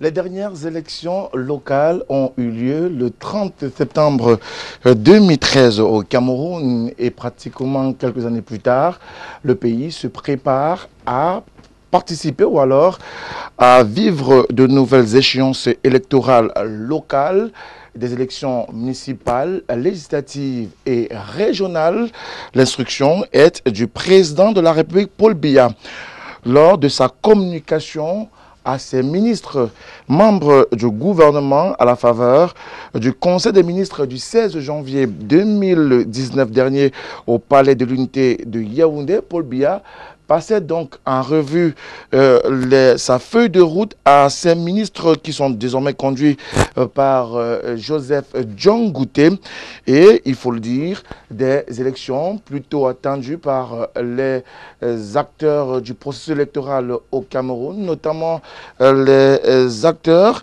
Les dernières élections locales ont eu lieu le 30 septembre 2013 au Cameroun et pratiquement quelques années plus tard, le pays se prépare à participer ou alors à vivre de nouvelles échéances électorales locales, des élections municipales, législatives et régionales. L'instruction est du président de la République, Paul Biya, lors de sa communication à ses ministres, membres du gouvernement à la faveur du Conseil des ministres du 16 janvier 2019 dernier au Palais de l'Unité de Yaoundé. Paul Biya passait donc en revue sa feuille de route à ces ministres qui sont désormais conduits par Joseph Djongouté. Et il faut le dire, des élections plutôt attendues par les acteurs du processus électoral au Cameroun, notamment les acteurs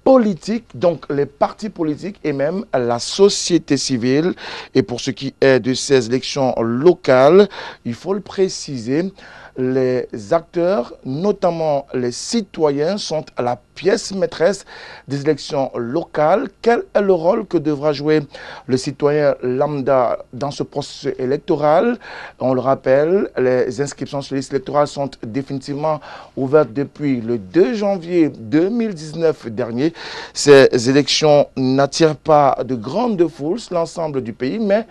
politiques, donc les partis politiques et même la société civile. Et pour ce qui est de ces élections locales, il faut le préciser, les acteurs, notamment les citoyens, sont à la pièce maîtresse des élections locales. Quel est le rôle que devra jouer le citoyen lambda dans ce processus électoral? On le rappelle, les inscriptions sur les listes électorales sont définitivement ouvertes depuis le 2 janvier 2019 dernier. Ces élections n'attirent pas de grandes foules sur l'ensemble du pays, mais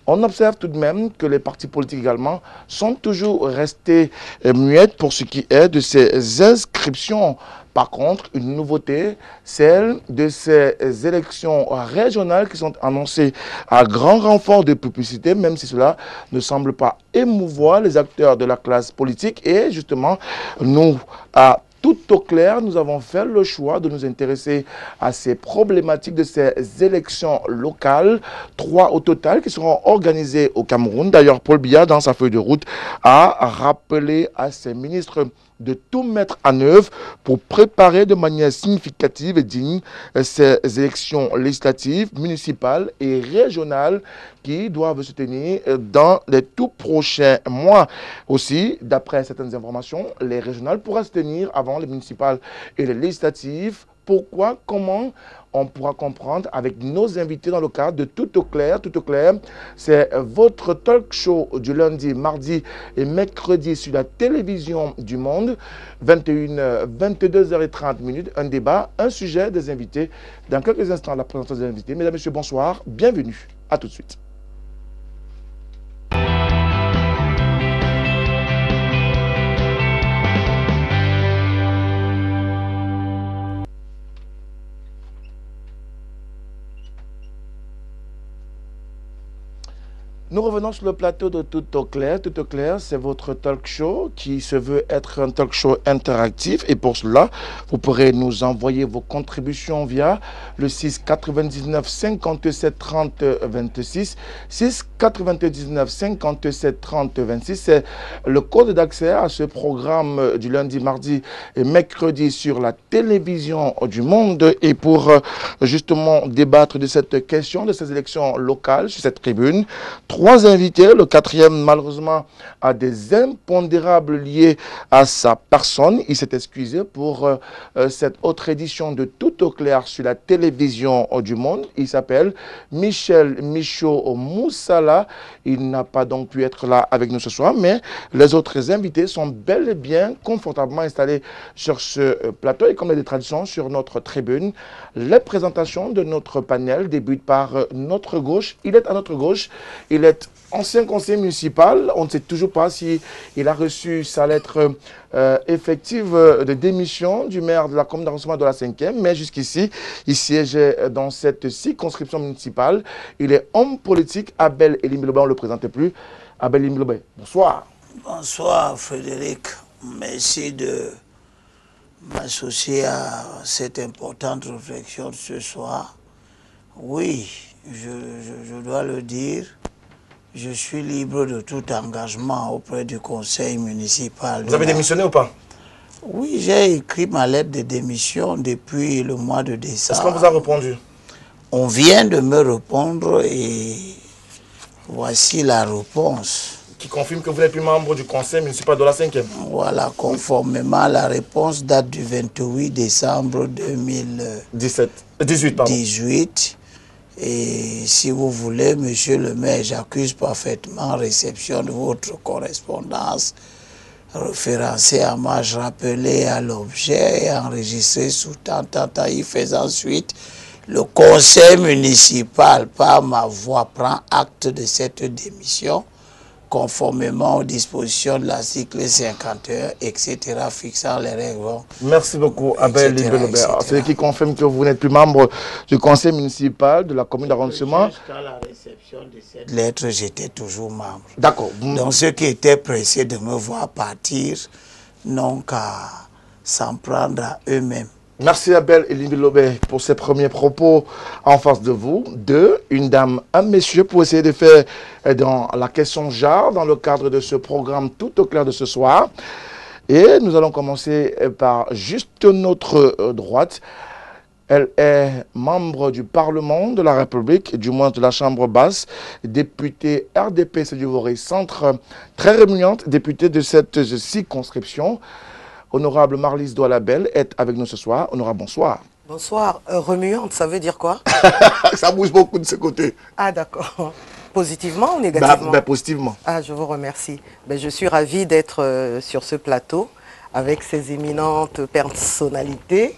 on observe tout de même que les partis politiques également sont toujours restés muettes pour ce qui est de ces inscriptions. Par contre, une nouveauté, celle de ces élections régionales qui sont annoncées à grand renfort de publicité, même si cela ne semble pas émouvoir les acteurs de la classe politique. Et justement, nous, tout au clair, nous avons fait le choix de nous intéresser à ces problématiques de ces élections locales, 3 au total, qui seront organisées au Cameroun. D'ailleurs, Paul Biya, dans sa feuille de route, a rappelé à ses ministres de tout mettre en œuvre pour préparer de manière significative et digne ces élections législatives, municipales et régionales qui doivent se tenir dans les tout prochains mois. Aussi, d'après certaines informations, les régionales pourraient se tenir avant les municipales et les législatives. Pourquoi? Comment? On pourra comprendre avec nos invités dans le cadre de Tout au clair. Tout au clair, c'est votre talk show du lundi, mardi et mercredi sur la télévision du Monde, 22h30, un débat, un sujet, des invités. Dans quelques instants, la présentation des invités. Mesdames et messieurs, bonsoir, bienvenue. À tout de suite. Nous revenons sur le plateau de Tout au clair. Tout au clair, c'est votre talk show qui se veut être un talk show interactif. Et pour cela, vous pourrez nous envoyer vos contributions via le 6 99 57 30 26. 6 99 57 30 26. C'est le code d'accès à ce programme du lundi, mardi et mercredi sur la télévision du Monde. Et pour justement débattre de cette question, de ces élections locales sur cette tribune, 3 invités. Le 4e, malheureusement, a des impondérables liés à sa personne. Il s'est excusé pour cette autre édition de Tout au clair sur la télévision du Monde. Il s'appelle Michel Michaud Moussala. Il n'a pas donc pu être là avec nous ce soir, mais les autres invités sont bel et bien confortablement installés sur ce plateau. Et comme il y a des traditions sur notre tribune, les présentations de notre panel débutent par notre gauche. Il est à notre gauche. Il est ancien conseiller municipal. On ne sait toujours pas s'il a reçu sa lettre effective de démission du maire de la commune d'arrondissement de la 5e. Mais jusqu'ici, il siégeait dans cette circonscription municipale. Il est homme politique. Abel Elimbilobé, on ne le présentait plus. Abel Elimbilobé, bonsoir. Bonsoir Frédéric. Merci de m'associer à cette importante réflexion de ce soir. Oui, je dois le dire. Je suis libre de tout engagement auprès du conseil municipal. Vous avez démissionné ou pas? Oui, j'ai écrit ma lettre de démission depuis le mois de décembre. Est-ce qu'on vous a répondu? On vient de me répondre et voici la réponse. qui confirme que vous n'êtes plus membre du conseil municipal de la 5e. Voilà, conformément à la réponse date du 28 décembre 18, pardon. 2018. Et si vous voulez, monsieur le maire, j'accuse parfaitement réception de votre correspondance référencée à marge rappelée à l'objet et enregistrée sous tentative faisant suite. Le conseil municipal, par ma voix, prend acte de cette démission conformément aux dispositions de l'article 51, etc., fixant les règles. Merci beaucoup, Abel Limbelobert. Ce qui confirme que vous n'êtes plus membre du conseil municipal de la commune d'arrondissement. Jusqu'à la réception de cette lettre, j'étais toujours membre. D'accord. Donc ceux qui étaient pressés de me voir partir n'ont qu'à s'en prendre à eux-mêmes. Merci Abel Limbelobert pour ces premiers propos en face de vous. Deux, une dame, un monsieur, pour essayer de faire dans la question genre dans le cadre de ce programme tout au clair de ce soir. Et nous allons commencer par juste notre droite. Elle est membre du Parlement de la République, du moins de la Chambre basse, députée RDP Sédhiou-Voré Centre, très rémunéante, députée de cette circonscription. Honorable Marlise Doualabel est avec nous ce soir. Honorable, bonsoir. Bonsoir. Remuante, ça veut dire quoi? Ça bouge beaucoup de ce côté. Ah d'accord. Positivement ou négativement? Positivement. Ah, je vous remercie. Je suis ravie d'être sur ce plateau avec ces éminentes personnalités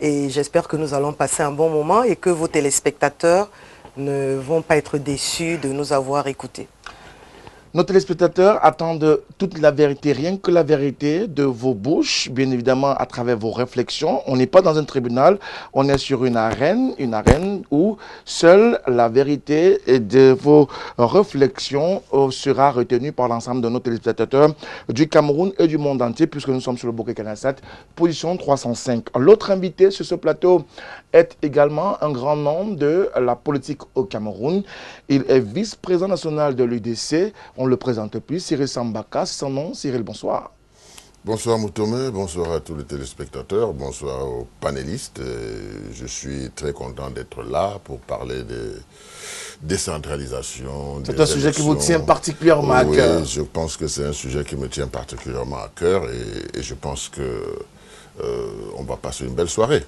et j'espère que nous allons passer un bon moment et que vos téléspectateurs ne vont pas être déçus de nous avoir écoutés. Nos téléspectateurs attendent toute la vérité, rien que la vérité de vos bouches, bien évidemment à travers vos réflexions. On n'est pas dans un tribunal, on est sur une arène où seule la vérité de vos réflexions sera retenue par l'ensemble de nos téléspectateurs du Cameroun et du monde entier, puisque nous sommes sur le bouquet Canal 7, position 305. L'autre invité sur ce plateau est également un grand nom de la politique au Cameroun. Il est vice-président national de l'UDC. On ne le présente plus, Cyril Sambaka, c'est son nom. Cyril, bonsoir. Bonsoir Moutomé, bonsoir à tous les téléspectateurs, bonsoir aux panélistes. Je suis très content d'être là pour parler de décentralisation. C'est un sujet qui vous tient particulièrement à cœur. Oui, je pense que c'est un sujet qui me tient particulièrement à cœur et je pense qu'on va passer une belle soirée.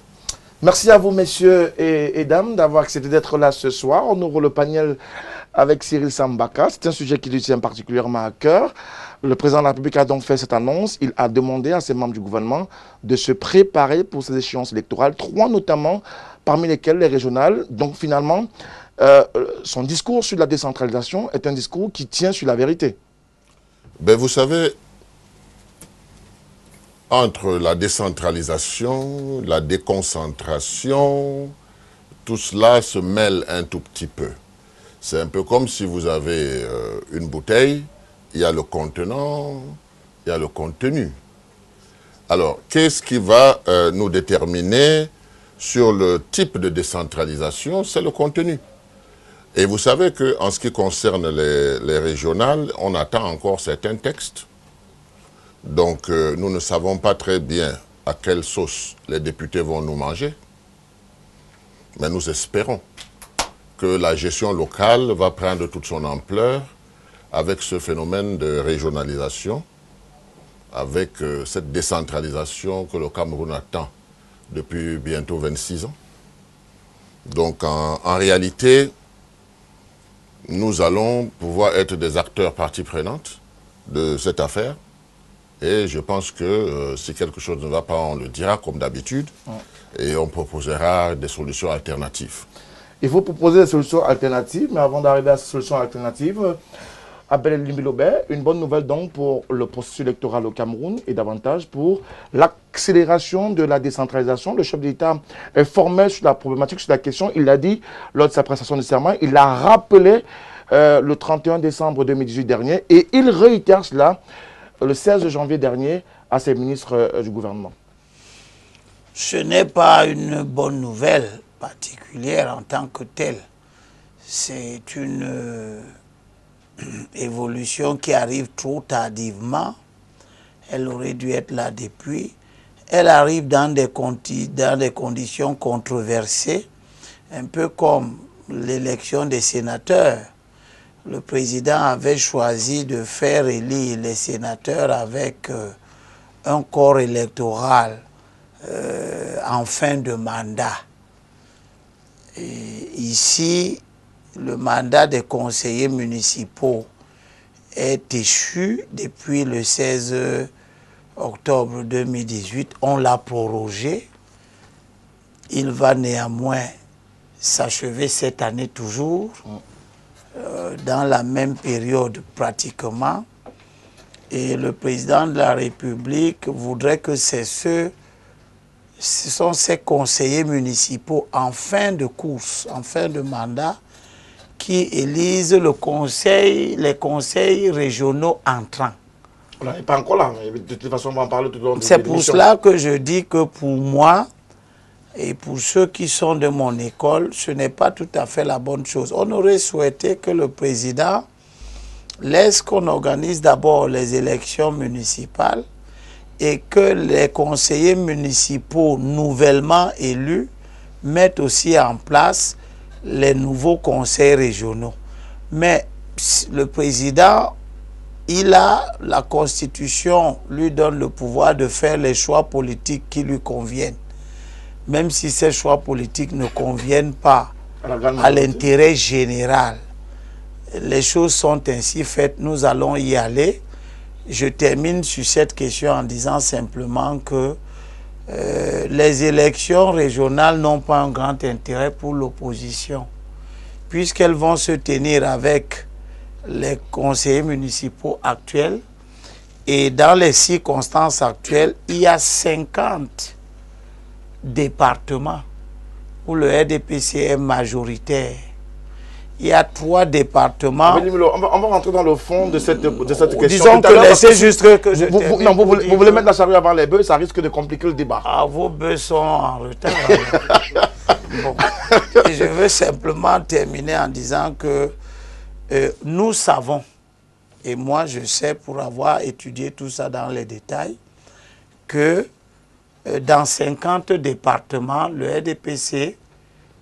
Merci à vous, messieurs et dames, d'avoir accepté d'être là ce soir. On ouvre le panel avec Cyril Sambaka. C'est un sujet qui lui tient particulièrement à cœur. Le président de la République a donc fait cette annonce. Il a demandé à ses membres du gouvernement de se préparer pour ces échéances électorales, 3 notamment, parmi lesquelles les régionales. Donc finalement, son discours sur la décentralisation est un discours qui tient sur la vérité. Vous savez, entre la décentralisation, la déconcentration, tout cela se mêle un tout petit peu. C'est un peu comme si vous avez une bouteille, il y a le contenant, il y a le contenu. Alors, qu'est-ce qui va nous déterminer sur le type de décentralisation? C'est le contenu. Et vous savez qu'en ce qui concerne les régionales, on attend encore certains textes. Donc, nous ne savons pas très bien à quelle sauce les députés vont nous manger. Mais nous espérons que la gestion locale va prendre toute son ampleur avec ce phénomène de régionalisation, avec cette décentralisation que le Cameroun attend depuis bientôt 26 ans. Donc, en réalité, nous allons pouvoir être des acteurs partie prenante de cette affaire. Et je pense que si quelque chose ne va pas, on le dira comme d'habitude et on proposera des solutions alternatives. Il faut proposer des solutions alternatives, mais avant d'arriver à ces solutions alternatives, Abel Limbelobert, une bonne nouvelle donc pour le processus électoral au Cameroun et davantage pour l'accélération de la décentralisation. Le chef de l'État est formel sur la problématique, sur la question. Il l'a dit lors de sa prestation de serment. Il l'a rappelé le 31 décembre 2018 dernier et il réitère cela le 16 janvier dernier à ses ministres du gouvernement. Ce n'est pas une bonne nouvelle particulière en tant que telle. C'est une évolution qui arrive trop tardivement. Elle aurait dû être là depuis. Elle arrive dans des conditions controversées, un peu comme l'élection des sénateurs. le président avait choisi de faire élire les sénateurs avec un corps électoral en fin de mandat. Et ici, le mandat des conseillers municipaux est échu depuis le 16 octobre 2018. On l'a prorogé. Il va néanmoins s'achever cette année toujours, dans la même période pratiquement. Et le président de la République voudrait que ce sont ces conseillers municipaux en fin de course, en fin de mandat, qui élisent les conseils régionaux entrants. On n'est pas encore là, mais de toute façon, on va en parler tout au long de C'est l'émission. pour cela que je dis que pour moi, et pour ceux qui sont de mon école, ce n'est pas tout à fait la bonne chose. On aurait souhaité que le président laisse qu'on organise d'abord les élections municipales et que les conseillers municipaux nouvellement élus mettent aussi en place les nouveaux conseils régionaux. Mais le président, la Constitution lui donne le pouvoir de faire les choix politiques qui lui conviennent. Même si ces choix politiques ne conviennent pas à l'intérêt général. Les choses sont ainsi faites, nous allons y aller. Je termine sur cette question en disant simplement que les élections régionales n'ont pas un grand intérêt pour l'opposition, puisqu'elles vont se tenir avec les conseillers municipaux actuels. Et dans les circonstances actuelles, il y a 50 départements où le RDPC est majoritaire. Il y a 3 départements. On va rentrer dans le fond de cette question. Disons que laissez juste que je termine. Non, vous voulez mettre la charrue avant les bœufs, ça risque de compliquer le débat. Ah, vos bœufs sont en retard. Bon. Et je veux simplement terminer en disant que nous savons, et moi je sais pour avoir étudié tout ça dans les détails, que dans 50 départements, le RDPC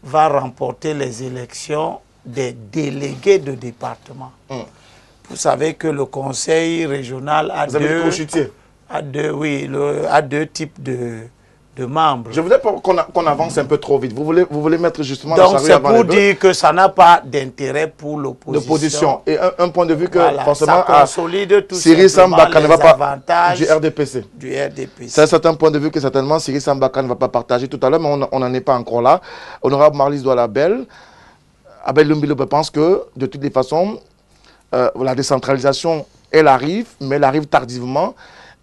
va remporter les élections des délégués de département. Vous savez que le conseil régional a deux types de membres. Je voudrais pas qu'on avance un peu trop vite. Vous voulez mettre justement donc la charrue avant les bœufs. Donc c'est pour dire que ça n'a pas d'intérêt pour l'opposition. Et un point de vue que voilà, forcément ça consolide tout Cyril Sambaka ne va pas avantages du RDPC. C'est un certain point de vue que certainement Cyril Sambaka ne va pas partager tout à l'heure, mais on n'en est pas encore là. Honorable Marlise Douala-Bel, Abel Lumbilo pense que de toutes les façons, la décentralisation, elle arrive, mais elle arrive tardivement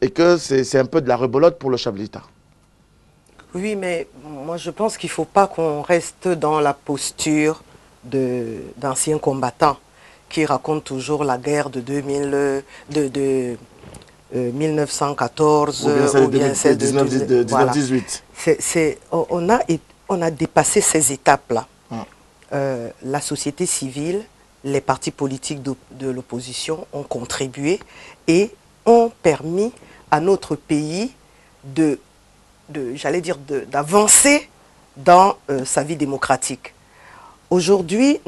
et que c'est un peu de la rebelote pour le chef de l'État. Oui, mais moi je pense qu'il ne faut pas qu'on reste dans la posture d'anciens combattants qui racontent toujours la guerre de 1914 ou bien celle de 1918. Voilà. On a dépassé ces étapes-là. La société civile, les partis politiques de l'opposition ont contribué et ont permis à notre pays d'avancer dans sa vie démocratique. Aujourd'hui,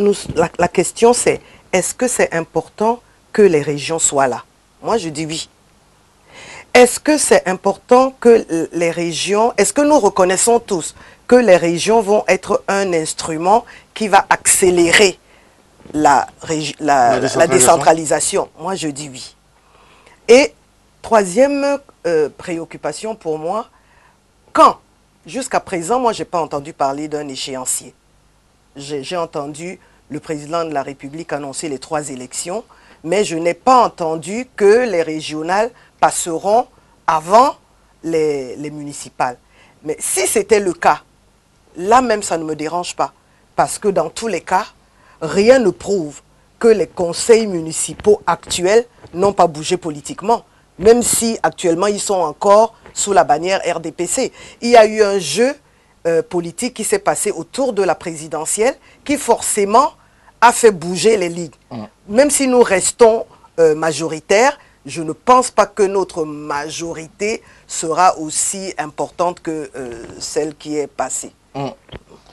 la question c'est, est-ce que c'est important que les régions soient là? Moi, je dis oui. Est-ce que c'est important que les régions, est-ce que nous reconnaissons tous que les régions vont être un instrument qui va accélérer la décentralisation? Moi, je dis oui. Et troisième préoccupation pour moi, quand, jusqu'à présent, moi, je n'ai pas entendu parler d'un échéancier. J'ai entendu le président de la République annoncer les 3 élections, mais je n'ai pas entendu que les régionales passeront avant les municipales. Mais si c'était le cas, là même, ça ne me dérange pas. Parce que dans tous les cas, rien ne prouve que les conseils municipaux actuels n'ont pas bougé politiquement. Même si actuellement, ils sont encore sous la bannière RDPC. Il y a eu un jeu politique qui s'est passé autour de la présidentielle qui forcément a fait bouger les ligues. Même si nous restons majoritaires, je ne pense pas que notre majorité sera aussi importante que celle qui est passée.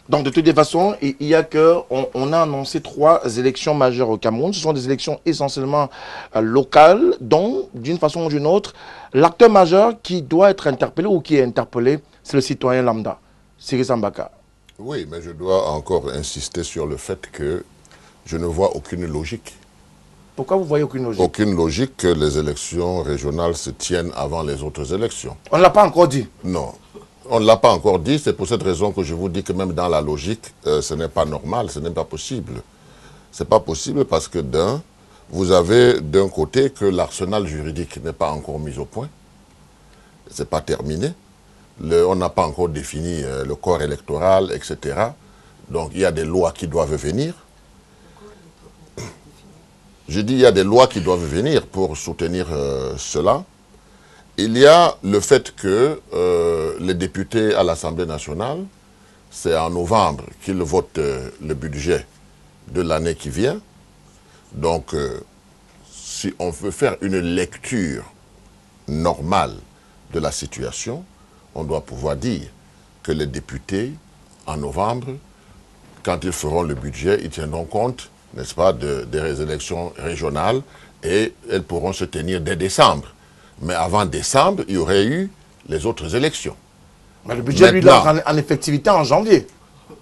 Donc de toutes les façons, il y a que on a annoncé 3 élections majeures au Cameroun. Ce sont des élections essentiellement locales, dont d'une façon ou d'une autre, l'acteur majeur qui doit être interpellé ou qui est interpellé, c'est le citoyen lambda, Siri Sambaka. Oui, mais je dois encore insister sur le fait que je ne vois aucune logique. Pourquoi vous voyez aucune logique? Aucune logique que les élections régionales se tiennent avant les autres élections. On ne l'a pas encore dit. Non, on ne l'a pas encore dit. C'est pour cette raison que je vous dis que même dans la logique, ce n'est pas normal, ce n'est pas possible. Ce n'est pas possible parce que vous avez d'un côté que l'arsenal juridique n'est pas encore mis au point. Ce n'est pas terminé. On n'a pas encore défini le corps électoral, etc. Donc il y a des lois qui doivent venir. Je dis il y a des lois qui doivent venir pour soutenir cela. Il y a le fait que les députés à l'Assemblée nationale, c'est en novembre qu'ils votent le budget de l'année qui vient. Donc, si on veut faire une lecture normale de la situation, on doit pouvoir dire que les députés, en novembre, quand ils feront le budget, ils tiendront compte, n'est-ce pas, des élections régionales et elles pourront se tenir dès décembre. Mais avant décembre, il y aurait eu les autres élections. Mais le budget, lui, il entre en effectivité en janvier.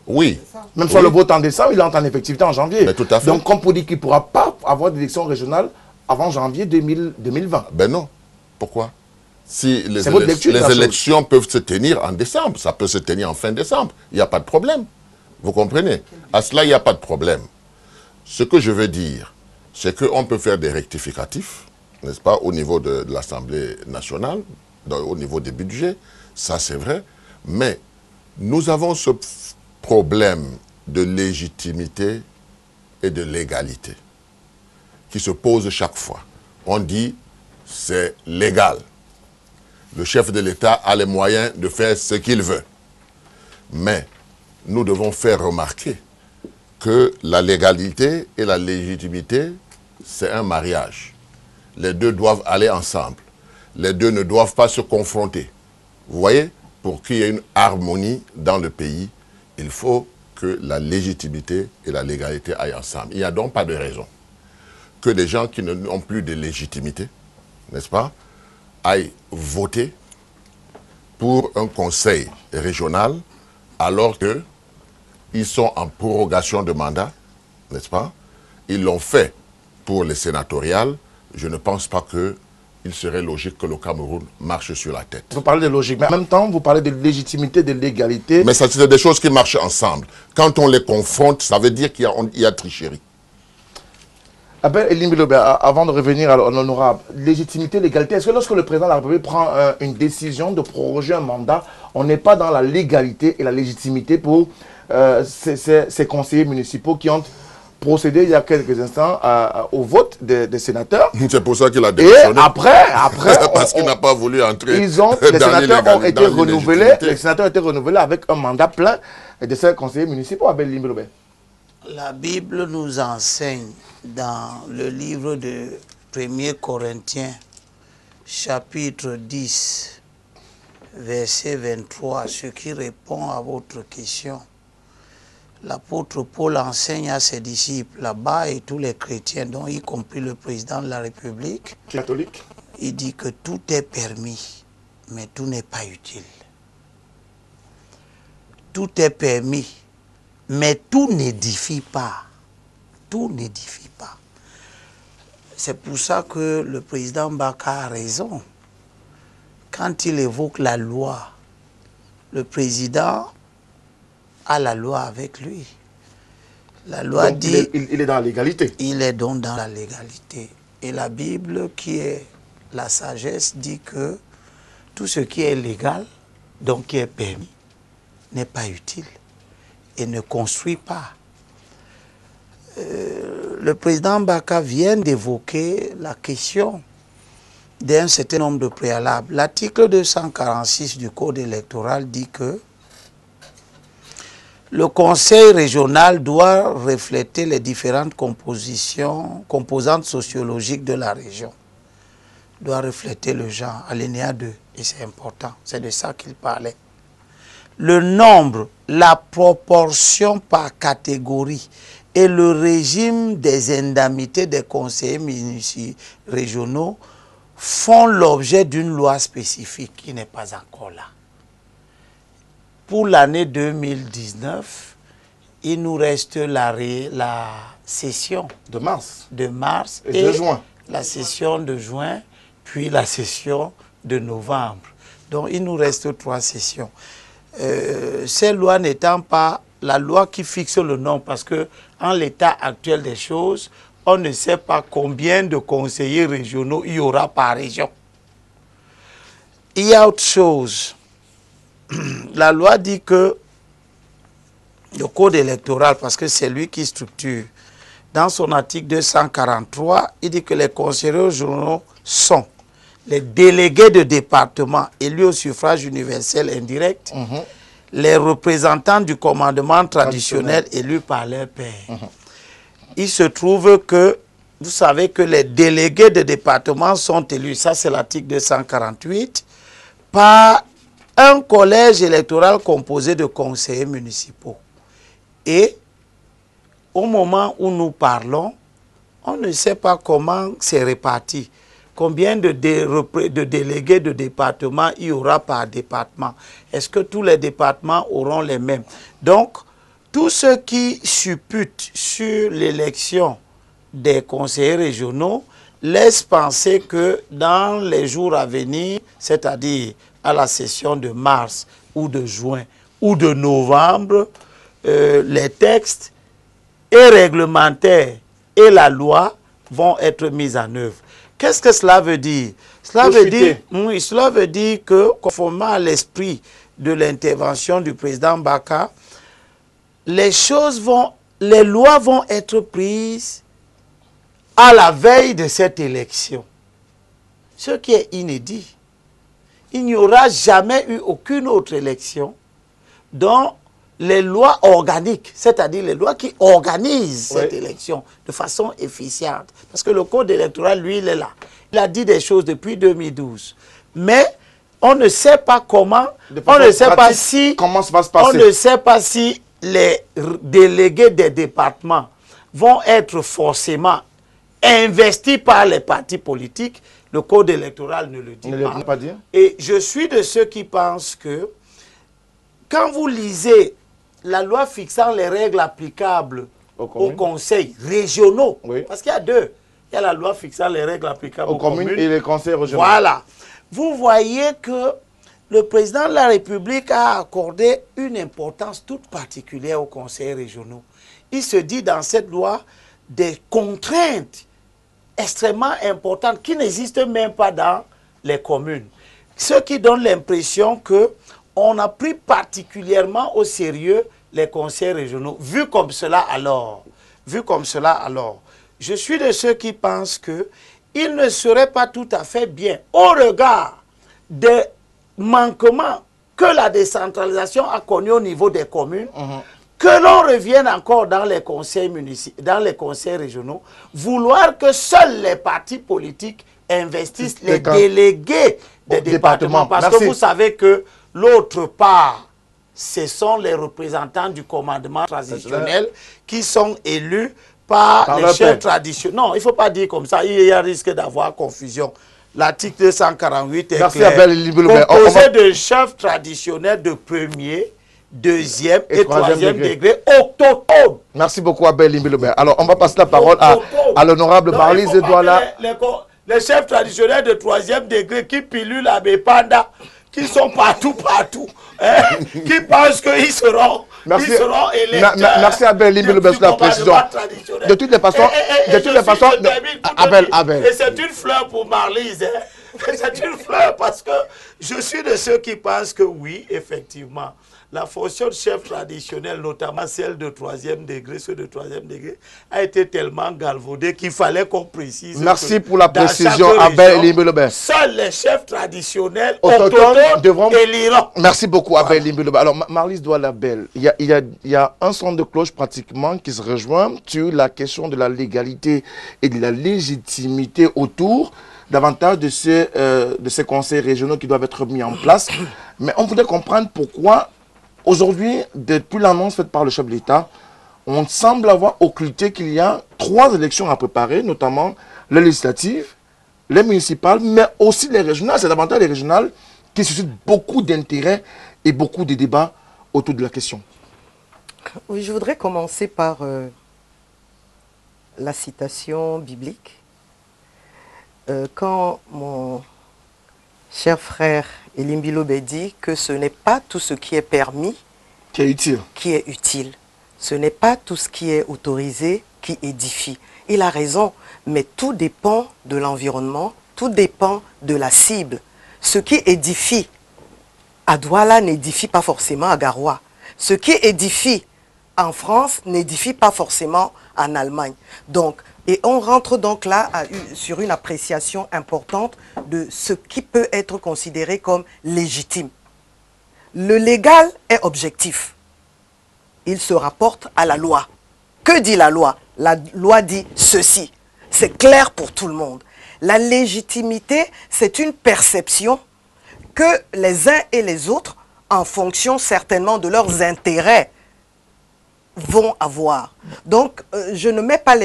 Oui. Même sur le vote en décembre, il entre en effectivité en janvier. Mais tout à fait. Donc, comme pour dire qu'il ne pourra pas avoir d'élection régionale avant janvier 2020. Ben non. Pourquoi? Si les lecture, élections peuvent se tenir en décembre, ça peut se tenir en fin décembre. Il n'y a pas de problème. Vous comprenez? À cela, il n'y a pas de problème. Ce que je veux dire, c'est qu'on peut faire des rectificatifs, n'est-ce pas, au niveau de l'Assemblée nationale, au niveau des budgets, ça c'est vrai, mais nous avons ce problème de légitimité et de légalité qui se pose chaque fois. On dit c'est légal. Le chef de l'État a les moyens de faire ce qu'il veut. Mais nous devons faire remarquer que la légalité et la légitimité, c'est un mariage. Les deux doivent aller ensemble. Les deux ne doivent pas se confronter. Vous voyez, pour qu'il y ait une harmonie dans le pays, il faut que la légitimité et la légalité aillent ensemble. Il n'y a donc pas de raison que des gens qui n'ont plus de légitimité, n'est-ce pas, aillent voter pour un conseil régional alors qu'ils sont en prorogation de mandat, n'est-ce pas? Ils l'ont fait pour les sénatoriales. Je ne pense pas qu'il serait logique que le Cameroun marche sur la tête. Vous parlez de logique, mais en même temps, vous parlez de légitimité, de légalité. Mais ça, c'est des choses qui marchent ensemble. Quand on les confronte, ça veut dire qu'il y a tricherie. Avant de revenir à l'honorable, légitimité, légalité, est-ce que lorsque le président de la République prend une décision de proroger un mandat, on n'est pas dans la légalité et la légitimité pour ces conseillers municipaux qui ont procédé il y a quelques instants au vote des sénateurs? C'est pour ça qu'il a démissionné. Et après parce qu'il n'a pas voulu entrer les sénateurs ont été renouvelés. Les sénateurs ont été renouvelés avec un mandat plein de ces conseillers municipaux. La Bible nous enseigne dans le livre de 1er Corinthiens, chapitre 10, verset 23, ce qui répond à votre question. L'apôtre Paul enseigne à ses disciples là-bas et tous les chrétiens, dont y compris le président de la République, catholique. Il dit que tout est permis, mais tout n'est pas utile. Tout est permis, mais tout n'édifie pas. Tout n'édifie pas. C'est pour ça que le président Baka a raison. Quand il évoque la loi, le président a la loi avec lui. La loi donc dit... Il est dans la légalité. Il est donc dans la légalité. Et la Bible, qui est la sagesse, dit que tout ce qui est légal, donc qui est permis, n'est pas utile et ne construit pas. Le président Baka vient d'évoquer la question d'un certain nombre de préalables. L'article 246 du Code électoral dit que le conseil régional doit refléter les différentes composantes sociologiques de la région. Doit refléter le genre, alinéa 2, et c'est important, c'est de ça qu'il parlait. le nombre, la proportion par catégorie et le régime des indemnités des conseillers municipaux régionaux font l'objet d'une loi spécifique qui n'est pas encore là. Pour l'année 2019, il nous reste la session de mars et de juin. La session de juin, puis la session de novembre. Donc il nous reste 3 sessions. Ces lois n'étant pas la loi qui fixe le nombre, parce que en l'état actuel des choses, on ne sait pas combien de conseillers régionaux il y aura par région. Il y a autre chose. La loi dit que le code électoral, parce que c'est lui qui structure, dans son article 243, il dit que les conseillers régionaux sont les délégués de département élus au suffrage universel indirect, les représentants du commandement traditionnel élus par leurs pairs. Il se trouve que, vous savez que les délégués de département sont élus, ça c'est l'article 248, par un collège électoral composé de conseillers municipaux. Et au moment où nous parlons, on ne sait pas comment c'est réparti. Combien de délégués de département il y aura par département? Est-ce que tous les départements auront les mêmes? Donc, tout ce qui suppute sur l'élection des conseillers régionaux laisse penser que dans les jours à venir, c'est-à-dire à la session de mars ou de juin ou de novembre, les textes et réglementaires et la loi vont être mis en œuvre. Qu'est-ce que cela veut dire? Cela veut dire que, conformément à l'esprit de l'intervention du président Baka, les lois vont être prises à la veille de cette élection. Ce qui est inédit. Il n'y aura jamais eu aucune autre élection dont les lois organiques, c'est-à-dire les lois qui organisent cette élection de façon efficiente. Parce que le code électoral, lui, il est là. Il a dit des choses depuis 2012. Mais on ne sait pas comment, on ne sait pas si, comment ça va se passer. On ne sait pas si les délégués des départements vont être forcément investis par les partis politiques. Le code électoral ne le dit pas. Et je suis de ceux qui pensent que quand vous lisez la loi fixant les règles applicables aux conseils régionaux, parce qu'il y a deux. Il y a la loi fixant les règles applicables aux communes et les conseils régionaux. Voilà. Vous voyez que le président de la République a accordé une importance toute particulière aux conseils régionaux. Il se dit dans cette loi des contraintes extrêmement importantes qui n'existent même pas dans les communes. Ce qui donne l'impression qu'on a pris particulièrement au sérieux les conseils régionaux. Vu comme cela alors, je suis de ceux qui pensent qu'il ne serait pas tout à fait bien, au regard des manquements que la décentralisation a connus au niveau des communes, que l'on revienne encore dans les conseils municipaux, dans les conseils régionaux, vouloir que seuls les partis politiques investissent les délégués des départements. Parce que vous savez que l'autre part, ce sont les représentants du commandement traditionnel qui sont élus par les chefs traditionnels. Non, il ne faut pas dire comme ça, il y a risque d'avoir confusion. L'article 248 est clair. Composé de chefs traditionnels de premier, deuxième et troisième degré autochtones. Merci beaucoup Abel Limbilobert. Alors on va passer la parole à l'honorable Marlise Edouala. Les chefs traditionnels de troisième degré qui pilulent la Bépanda, qui sont partout, hein, qui pensent qu'ils seront, électeurs. Merci Abel Limbilobert sur la précision. De toutes les façons, Abel. Et c'est une fleur pour Marlise. Hein. C'est une fleur parce que je suis de ceux qui pensent que oui, effectivement, la fonction de chef traditionnel, notamment celle de troisième degré, ceux de troisième degré, a été tellement galvaudée qu'il fallait qu'on précise. Merci pour la précision, Abel Limbilobert. Seuls les chefs traditionnels autochtones devront élire. Merci beaucoup, Abel Limbilobert. Alors, Marlise Douala-Bel, il y a un son de cloche pratiquement qui se rejoint sur la question de la légalité et de la légitimité autour davantage de ces conseils régionaux qui doivent être mis en place. Mais on voudrait comprendre pourquoi aujourd'hui, depuis l'annonce faite par le chef de l'État, on semble avoir occulté qu'il y a 3 élections à préparer, notamment les législatives, les municipales, mais aussi les régionales. C'est davantage les régionales qui suscitent beaucoup d'intérêt et beaucoup de débats autour de la question. Oui, je voudrais commencer par la citation biblique. Quand mon cher frère Elim Bilobe dit que ce n'est pas tout ce qui est permis qui est utile. Ce n'est pas tout ce qui est autorisé qui édifie. Il a raison, mais tout dépend de l'environnement, tout dépend de la cible. Ce qui édifie à Douala n'édifie pas forcément à Garoua. Ce qui édifie en France n'édifie pas forcément en Allemagne. Donc, et on rentre donc là sur une appréciation importante de ce qui peut être considéré comme légitime. Le légal est objectif. Il se rapporte à la loi. Que dit la loi? La loi dit ceci. C'est clair pour tout le monde. La légitimité, c'est une perception que les uns et les autres, en fonction certainement de leurs intérêts, vont avoir. Donc, je ne mets pas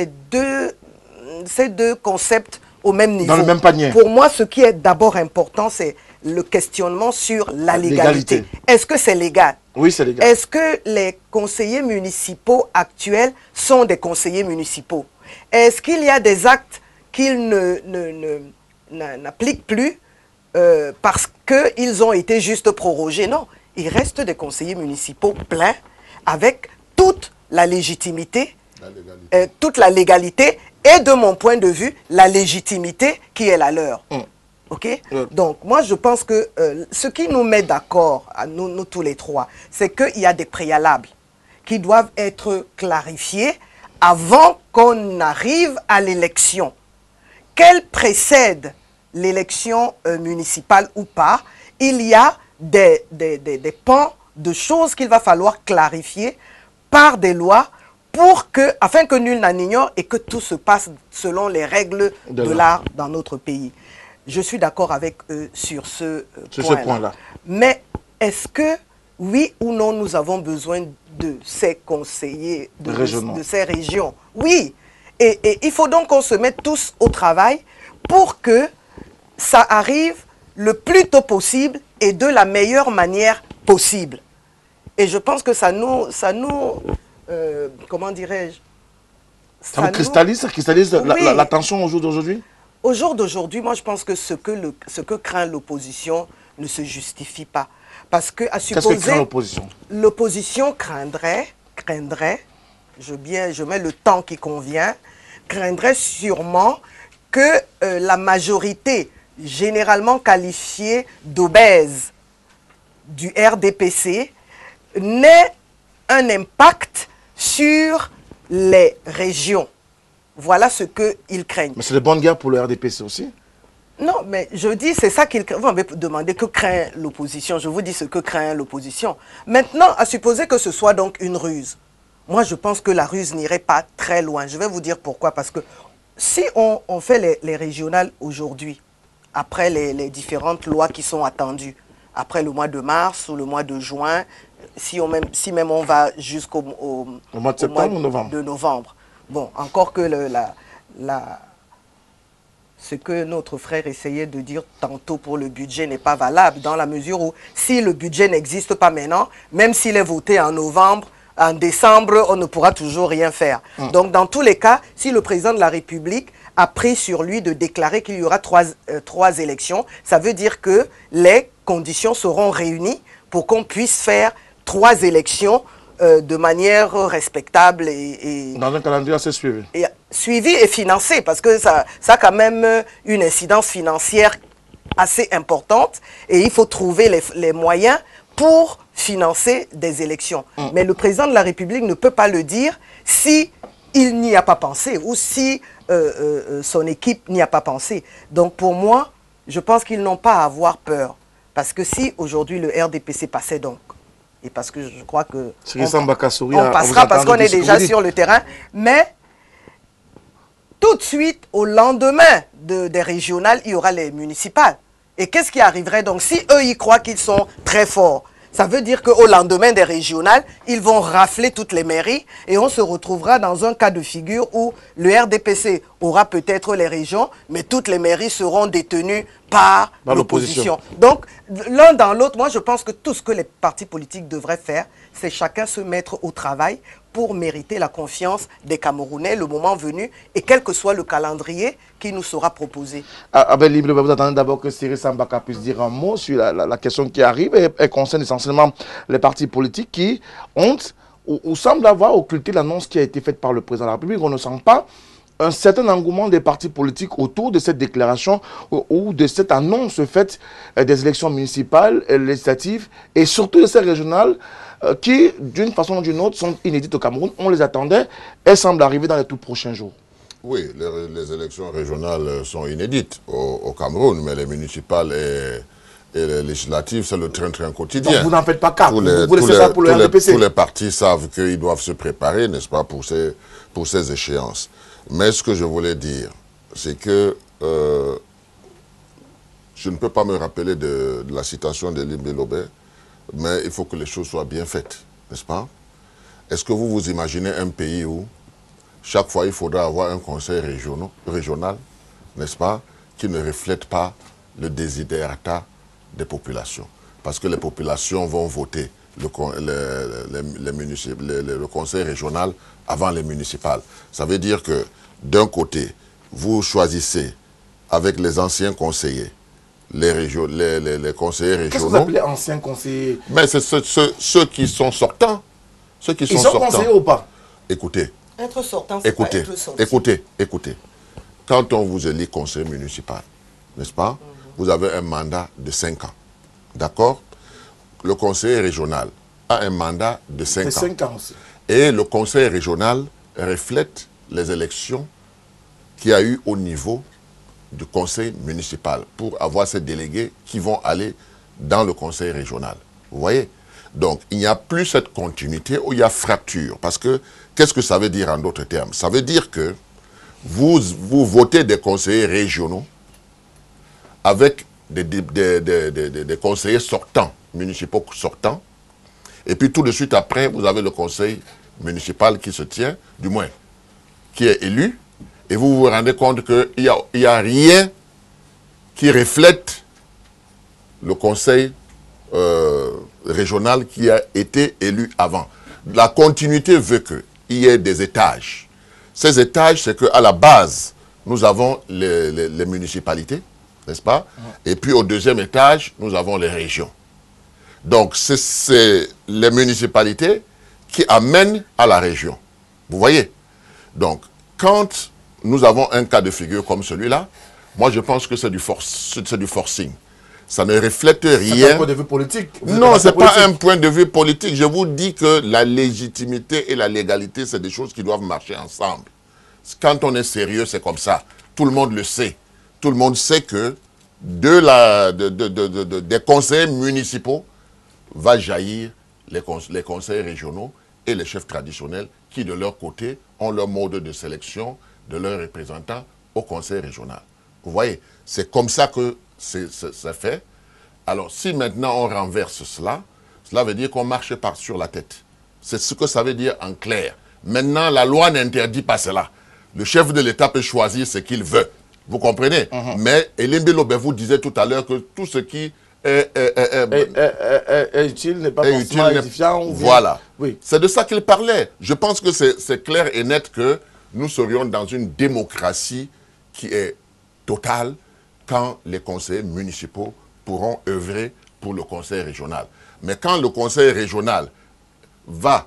ces deux concepts au même niveau. Dans le même panier. Pour moi, ce qui est d'abord important, c'est le questionnement sur la légalité. Est-ce que c'est légal? Oui, c'est légal. Est-ce que les conseillers municipaux actuels sont des conseillers municipaux? Est-ce qu'il y a des actes qu'ils n'appliquent plus parce qu'ils ont été juste prorogés? Non, il reste des conseillers municipaux pleins avec toute la légitimité, toute la légalité et de mon point de vue, la légitimité qui est la leur. Ok? Donc, moi, je pense que ce qui nous met d'accord, nous tous les trois, c'est qu'il y a des préalables qui doivent être clarifiés avant qu'on arrive à l'élection. Qu'elle précède l'élection municipale ou pas, il y a des pans de choses qu'il va falloir clarifier par des lois afin que nul n'en ignore et que tout se passe selon les règles de l'art dans notre pays. Je suis d'accord avec eux sur ce point-là. Mais est-ce que, oui ou non, nous avons besoin de ces conseillers, de ces régions? Oui. Et il faut donc qu'on se mette tous au travail pour que ça arrive le plus tôt possible et de la meilleure manière possible. Et je pense que ça nous comment dirais-je? Ça nous cristallise la tension au jour d'aujourd'hui? Au jour d'aujourd'hui, moi je pense que ce que craint l'opposition ne se justifie pas. Parce que, à supposer... Qu'est-ce que craint l'opposition? L'opposition craindrait, je mets le temps qui convient, craindrait sûrement que la majorité généralement qualifiée d'obèse du RDPC n'ait un impact sur les régions. Voilà ce qu'ils craignent. Mais c'est de bonne guerre pour le RDPC aussi? Non, mais je dis, c'est ça qu'ils craignent. Vous m'avez demandé que craint l'opposition. Je vous dis ce que craint l'opposition. Maintenant, à supposer que ce soit donc une ruse. Moi, je pense que la ruse n'irait pas très loin. Je vais vous dire pourquoi. Parce que si on fait les régionales aujourd'hui, après les différentes lois qui sont attendues, après le mois de mars ou le mois de juin, si même on va jusqu'au mois de septembre ou novembre. Bon, encore que ce que notre frère essayait de dire tantôt pour le budget n'est pas valable, dans la mesure où si le budget n'existe pas maintenant, même s'il est voté en novembre, en décembre, on ne pourra toujours rien faire. Donc dans tous les cas, si le président de la République a pris sur lui de déclarer qu'il y aura trois élections, ça veut dire que les conditions seront réunies pour qu'on puisse faire 3 élections de manière respectable et dans un calendrier assez suivi. Suivi et financé, parce que ça a quand même une incidence financière assez importante et il faut trouver les moyens pour financer des élections. Mais le président de la République ne peut pas le dire si il n'y a pas pensé ou si son équipe n'y a pas pensé. Donc pour moi, je pense qu'ils n'ont pas à avoir peur. Parce que si aujourd'hui le RDPC passait donc, et parce que je crois que on passera parce qu'on est déjà sur le terrain, mais tout de suite, au lendemain des régionales, il y aura les municipales. Et qu'est-ce qui arriverait donc si eux, ils croient qu'ils sont très forts? Ça veut dire qu'au lendemain des régionales, ils vont rafler toutes les mairies et on se retrouvera dans un cas de figure où le RDPC aura peut-être les régions, mais toutes les mairies seront détenues par l'opposition. Donc, l'un dans l'autre, moi je pense que tout ce que les partis politiques devraient faire, c'est chacun se mettre au travail pour mériter la confiance des Camerounais le moment venu et quel que soit le calendrier qui nous sera proposé. Libre, vous attendez d'abord que Cyril Sambaka puisse dire un mot sur la question qui arrive et concerne essentiellement les partis politiques qui ont ou semblent avoir occulté l'annonce qui a été faite par le président de la République. On ne sent pas un certain engouement des partis politiques autour de cette déclaration ou de cette annonce faite des élections municipales, législatives et surtout de ces régionales qui, d'une façon ou d'une autre, sont inédites au Cameroun. On les attendait. Elles semblent arriver dans les tout prochains jours. Oui, les élections régionales sont inédites au Cameroun, mais les municipales et les législatives, c'est le train-train quotidien. Donc vous n'en faites pas cas. Vous laissez ça pour le RDPC. Tous les partis savent qu'ils doivent se préparer, n'est-ce pas, pour ces échéances. Mais ce que je voulais dire, c'est que je ne peux pas me rappeler de la citation de Limbe Lobé, mais il faut que les choses soient bien faites, n'est-ce pas? Est-ce que vous vous imaginez un pays où chaque fois il faudra avoir un conseil régional, n'est-ce pas, qui ne reflète pas le desiderata des populations? Parce que les populations vont voter le conseil régional avant les municipales. Ça veut dire que, d'un côté, vous choisissez avec les anciens conseillers, les conseillers régionaux. Qu'est-ce que vous appelez anciens conseillers? Mais c'est ceux qui sont sortants. Ils sont conseillers ou pas? Écoutez. Être sortant, c'est pas être sorti. Écoutez. Quand on vous élit conseiller municipal, n'est-ce pas, vous avez un mandat de 5 ans. D'accord? Le conseiller régional a un mandat de 5 ans. 5 ans aussi. Et le conseil régional reflète les élections qu'il y a eu au niveau du conseil municipal pour avoir ces délégués qui vont aller dans le conseil régional. Vous voyez? Donc, il n'y a plus cette continuité où il y a fracture. Parce que, qu'est-ce que ça veut dire en d'autres termes? Ça veut dire que vous votez des conseillers régionaux avec des conseillers sortants, municipaux sortants. Et puis, tout de suite après, vous avez le conseil municipal qui se tient, du moins, qui est élu. Et vous vous rendez compte qu'il n'y a rien qui reflète le conseil régional qui a été élu avant. La continuité veut qu'il y ait des étages. Ces étages, c'est qu'à la base, nous avons les municipalités, n'est-ce pas? Et puis au deuxième étage, nous avons les régions. Donc, c'est les municipalités qui amènent à la région. Vous voyez? Donc, quand nous avons un cas de figure comme celui-là, moi je pense que c'est du forcing. Ça ne reflète rien. C'est un point de vue politique. Non, ce n'est pas un point de vue politique. Je vous dis que la légitimité et la légalité, c'est des choses qui doivent marcher ensemble. Quand on est sérieux, c'est comme ça. Tout le monde le sait. Tout le monde sait que des conseils municipaux va jaillir les conseils régionaux et les chefs traditionnels qui, de leur côté, ont leur mode de sélection de leurs représentants au conseil régional. Vous voyez, c'est comme ça que c'est fait. Alors, si maintenant on renverse cela, cela veut dire qu'on marche sur la tête. C'est ce que ça veut dire en clair. Maintenant, la loi n'interdit pas cela. Le chef de l'État peut choisir ce qu'il veut. Vous comprenez? Mais Elimbe Lobé vous disait tout à l'heure que tout ce qui est utile n'est pas forcément édifiant. Voilà. Oui. C'est de ça qu'il parlait. Je pense que c'est clair et net que nous serions dans une démocratie qui est totale quand les conseillers municipaux pourront œuvrer pour le conseil régional. Mais quand le conseil régional va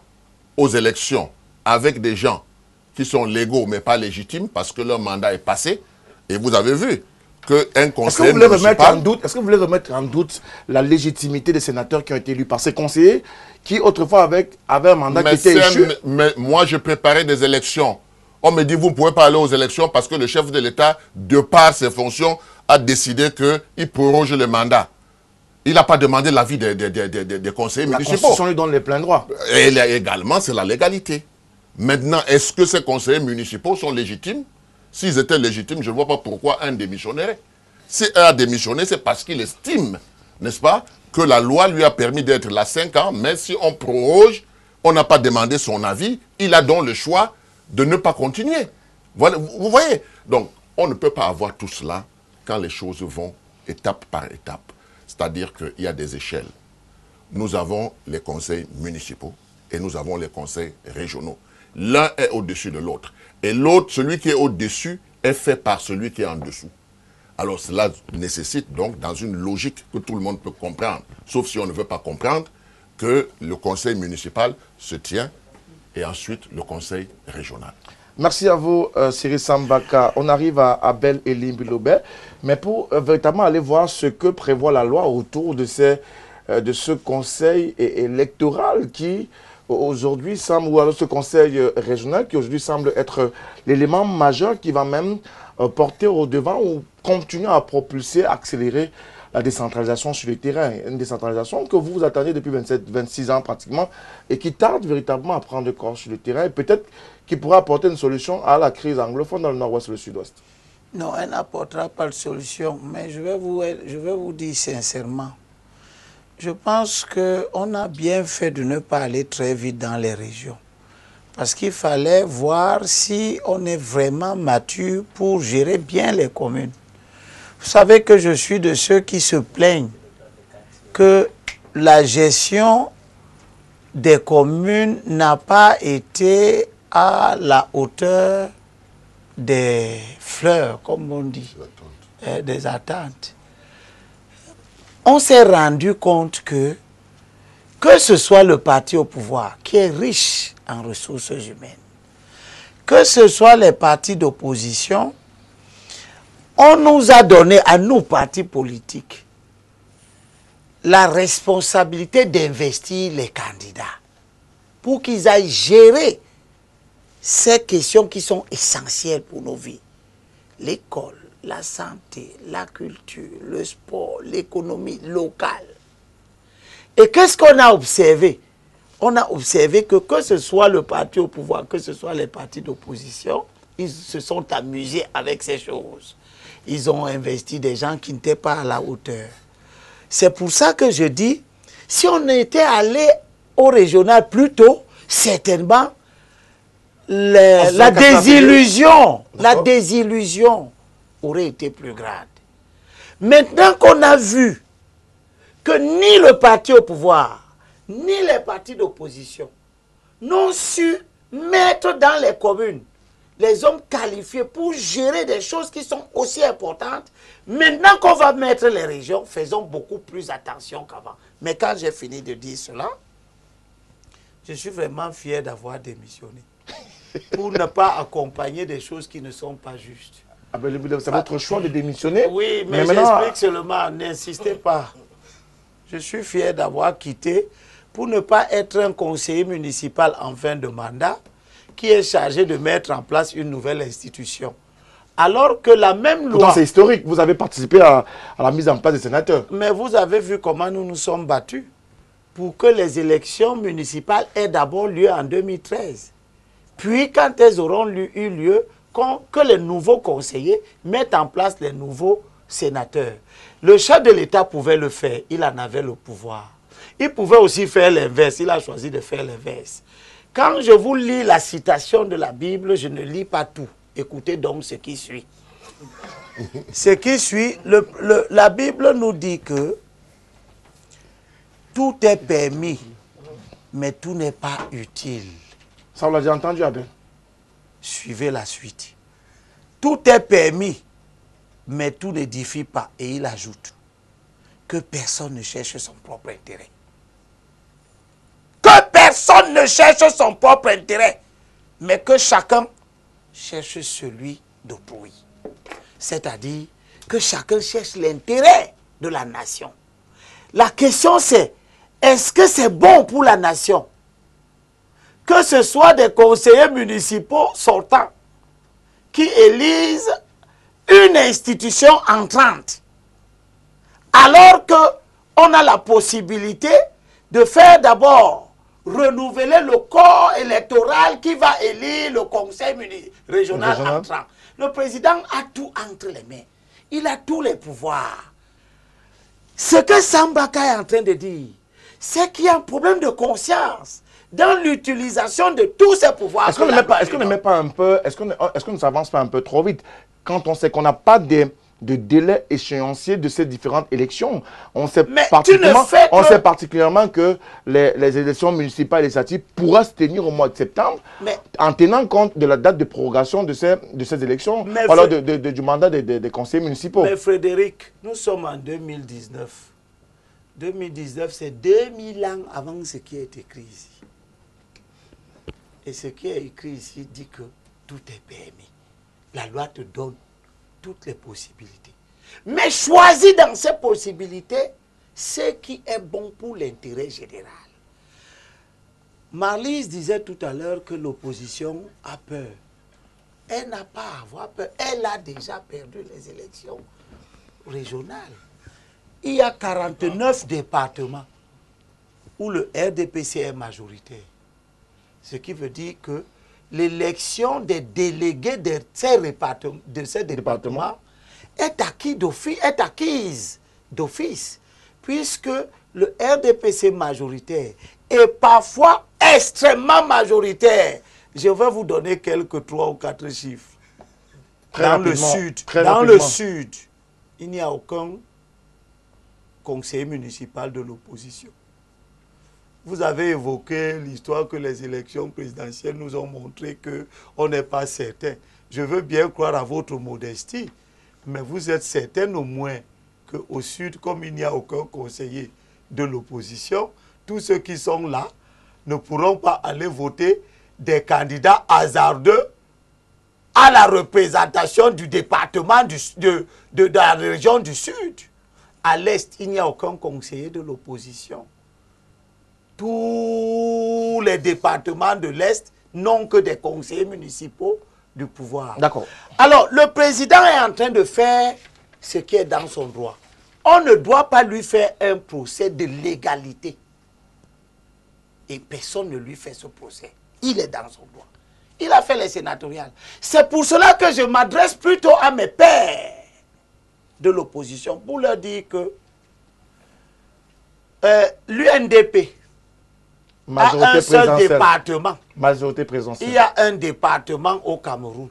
aux élections avec des gens qui sont légaux mais pas légitimes parce que leur mandat est passé, et vous avez vu qu'un conseiller municipal... Est-ce que vous voulez remettre en doute la légitimité des sénateurs qui ont été élus par ces conseillers qui autrefois avaient un mandat qui était échu? Mais moi, je préparais des élections. On me dit, vous ne pouvez pas aller aux élections parce que le chef de l'État, de par ses fonctions, a décidé qu'il proroge le mandat. Il n'a pas demandé l'avis des conseillers municipaux. La Constitution lui donne les pleins droits. Et également, c'est la légalité. Maintenant, est-ce que ces conseillers municipaux sont légitimes? S'ils étaient légitimes, je ne vois pas pourquoi un démissionnerait. Si un a démissionné, c'est parce qu'il estime n'est-ce pas, que la loi lui a permis d'être là 5 ans, mais si on proroge, on n'a pas demandé son avis, il a donc le choix de ne pas continuer. Voilà, vous voyez? Donc, on ne peut pas avoir tout cela quand les choses vont étape par étape. C'est-à-dire qu'il y a des échelles. Nous avons les conseils municipaux et nous avons les conseils régionaux. L'un est au-dessus de l'autre. Et l'autre, celui qui est au-dessus, est fait par celui qui est en dessous. Alors cela nécessite donc, dans une logique que tout le monde peut comprendre, sauf si on ne veut pas comprendre, que le conseil municipal se tient et ensuite le conseil régional. Merci à vous, Cyril Sambaka. On arrive à Bel Elim Bilobé, mais pour véritablement aller voir ce que prévoit la loi autour de ce conseil électoral qui aujourd'hui semble, ou alors ce conseil régional qui aujourd'hui semble être l'élément majeur qui va même porter au devant ou continuer à propulser, accélérer la décentralisation sur le terrain. Une décentralisation que vous attendez depuis 26 ans pratiquement et qui tarde véritablement à prendre corps sur le terrain et peut-être qui pourra apporter une solution à la crise anglophone dans le nord-ouest et le sud-ouest. Non, elle n'apportera pas de solution, mais je vais vous dire sincèrement, je pense qu'on a bien fait de ne pas aller très vite dans les régions. Parce qu'il fallait voir si on est vraiment mature pour gérer bien les communes. Vous savez que je suis de ceux qui se plaignent que la gestion des communes n'a pas été à la hauteur des fleurs, comme on dit, des attentes. On s'est rendu compte que ce soit le parti au pouvoir qui est riche en ressources humaines, que ce soit les partis d'opposition, on nous a donné, à nous, partis politiques, la responsabilité d'investir les candidats pour qu'ils aillent gérer ces questions qui sont essentielles pour nos vies. L'école, la santé, la culture, le sport, l'économie locale. Et qu'est-ce qu'on a observé? On a observé que ce soit le parti au pouvoir, que ce soit les partis d'opposition, ils se sont amusés avec ces choses. Ils ont investi des gens qui n'étaient pas à la hauteur. C'est pour ça que je dis, si on était allé au régional plus tôt, certainement, la désillusion aurait été plus grande. Maintenant qu'on a vu que ni le parti au pouvoir, ni les partis d'opposition n'ont su mettre dans les communes les hommes qualifiés pour gérer des choses qui sont aussi importantes, maintenant qu'on va mettre les régions, faisons beaucoup plus attention qu'avant. Mais quand j'ai fini de dire cela, je suis vraiment fier d'avoir démissionné pour ne pas accompagner des choses qui ne sont pas justes. Ah ben, c'est votre choix de démissionner? Oui, mais j'explique seulement, n'insistez pas. Je suis fier d'avoir quitté pour ne pas être un conseiller municipal en fin de mandat qui est chargé de mettre en place une nouvelle institution. Alors que la même loi... C'est historique, vous avez participé à la mise en place des sénateurs. Mais vous avez vu comment nous nous sommes battus pour que les élections municipales aient d'abord lieu en 2013. Puis, quand elles auront eu lieu, que les nouveaux conseillers mettent en place les nouveaux sénateurs. Le chef de l'État pouvait le faire, il en avait le pouvoir. Il pouvait aussi faire l'inverse, il a choisi de faire l'inverse. Quand je vous lis la citation de la Bible, je ne lis pas tout. Écoutez donc ce qui suit. Ce qui suit, la Bible nous dit que tout est permis, mais tout n'est pas utile. Ça, on l'a déjà entendu, Abel. Suivez la suite. Tout est permis, mais tout n'édifie pas. Et il ajoute que personne ne cherche son propre intérêt. Que personne ne cherche son propre intérêt, mais que chacun cherche celui d'autrui. C'est-à-dire que chacun cherche l'intérêt de la nation. La question c'est, est-ce que c'est bon pour la nation que ce soit des conseillers municipaux sortants qui élisent une institution entrante, alors qu'on a la possibilité de faire d'abord renouveler le corps électoral qui va élire le conseil régional entrant. Le président a tout entre les mains. Il a tous les pouvoirs. Ce que Sambaka est en train de dire, c'est qu'il y a un problème de conscience dans l'utilisation de tous ces pouvoirs. Est-ce qu'on ne met pas un peu, est-ce qu'on ne s'avance pas un peu trop vite quand on sait qu'on n'a pas de délai échéancier de ces différentes élections? On sait particulièrement que les élections municipales et législatives pourraient se tenir au mois de septembre, en tenant compte de la date de prorogation de ces élections, alors du mandat des conseillers municipaux. Mais Frédéric, nous sommes en 2019. 2019, c'est 2000 ans avant ce qui est écrit ici. Et ce qui est écrit ici dit que tout est permis. La loi te donne toutes les possibilités. Mais choisis dans ces possibilités ce qui est bon pour l'intérêt général. Marlise disait tout à l'heure que l'opposition a peur. Elle n'a pas à avoir peur. Elle a déjà perdu les élections régionales. Il y a 49 départements où le RDPC est majoritaire. Ce qui veut dire que l'élection des délégués de ces départements est acquise d'office, puisque le RDPC majoritaire est parfois extrêmement majoritaire. Je vais vous donner quelques 3 ou 4 chiffres. Dans le sud, il n'y a aucun conseiller municipal de l'opposition. Vous avez évoqué l'histoire que les élections présidentielles nous ont montré qu'on n'est pas certain. Je veux bien croire à votre modestie, mais vous êtes certain au moins qu'au sud, comme il n'y a aucun conseiller de l'opposition, tous ceux qui sont là ne pourront pas aller voter des candidats hasardeux à la représentation du département de la région du sud. À l'est, il n'y a aucun conseiller de l'opposition. Tous les départements de l'Est n'ont que des conseillers municipaux du pouvoir. D'accord. Alors, le président est en train de faire ce qui est dans son droit. On ne doit pas lui faire un procès de légalité. Et personne ne lui fait ce procès. Il est dans son droit. Il a fait les sénatoriales. C'est pour cela que je m'adresse plutôt à mes pairs de l'opposition pour leur dire que l'UNDP a un seul département. Majorité présidentielle. Il y a un département au Cameroun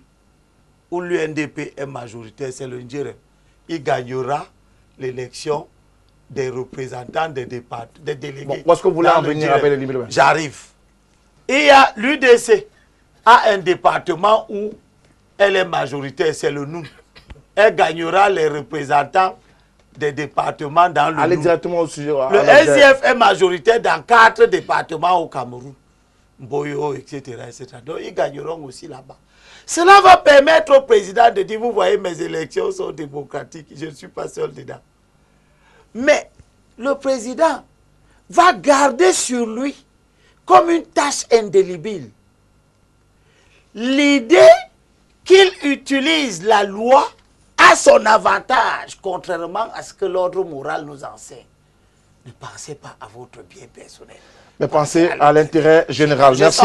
où l'UNDP est majoritaire, c'est le Ndjere. Il gagnera l'élection des représentants des délégués. Bon, où est-ce que vous voulez en venir avec les libéraux? J'arrive. Il y a l'UDC a un département où elle est majoritaire, c'est le Noun. Elle gagnera les représentants des départements dans le Allez Noun. directement au sujet. Le SDF est majoritaire dans 4 départements au Cameroun. Mboyo, etc., etc. Donc, ils gagneront aussi là-bas. Cela va permettre au président de dire, vous voyez, mes élections sont démocratiques. Je ne suis pas seul dedans. Mais le président va garder sur lui, comme une tâche indélébile, l'idée qu'il utilise la loi à son avantage, contrairement à ce que l'ordre moral nous enseigne. Ne pensez pas à votre bien personnel. Mais pensez à l'intérêt général. Merci.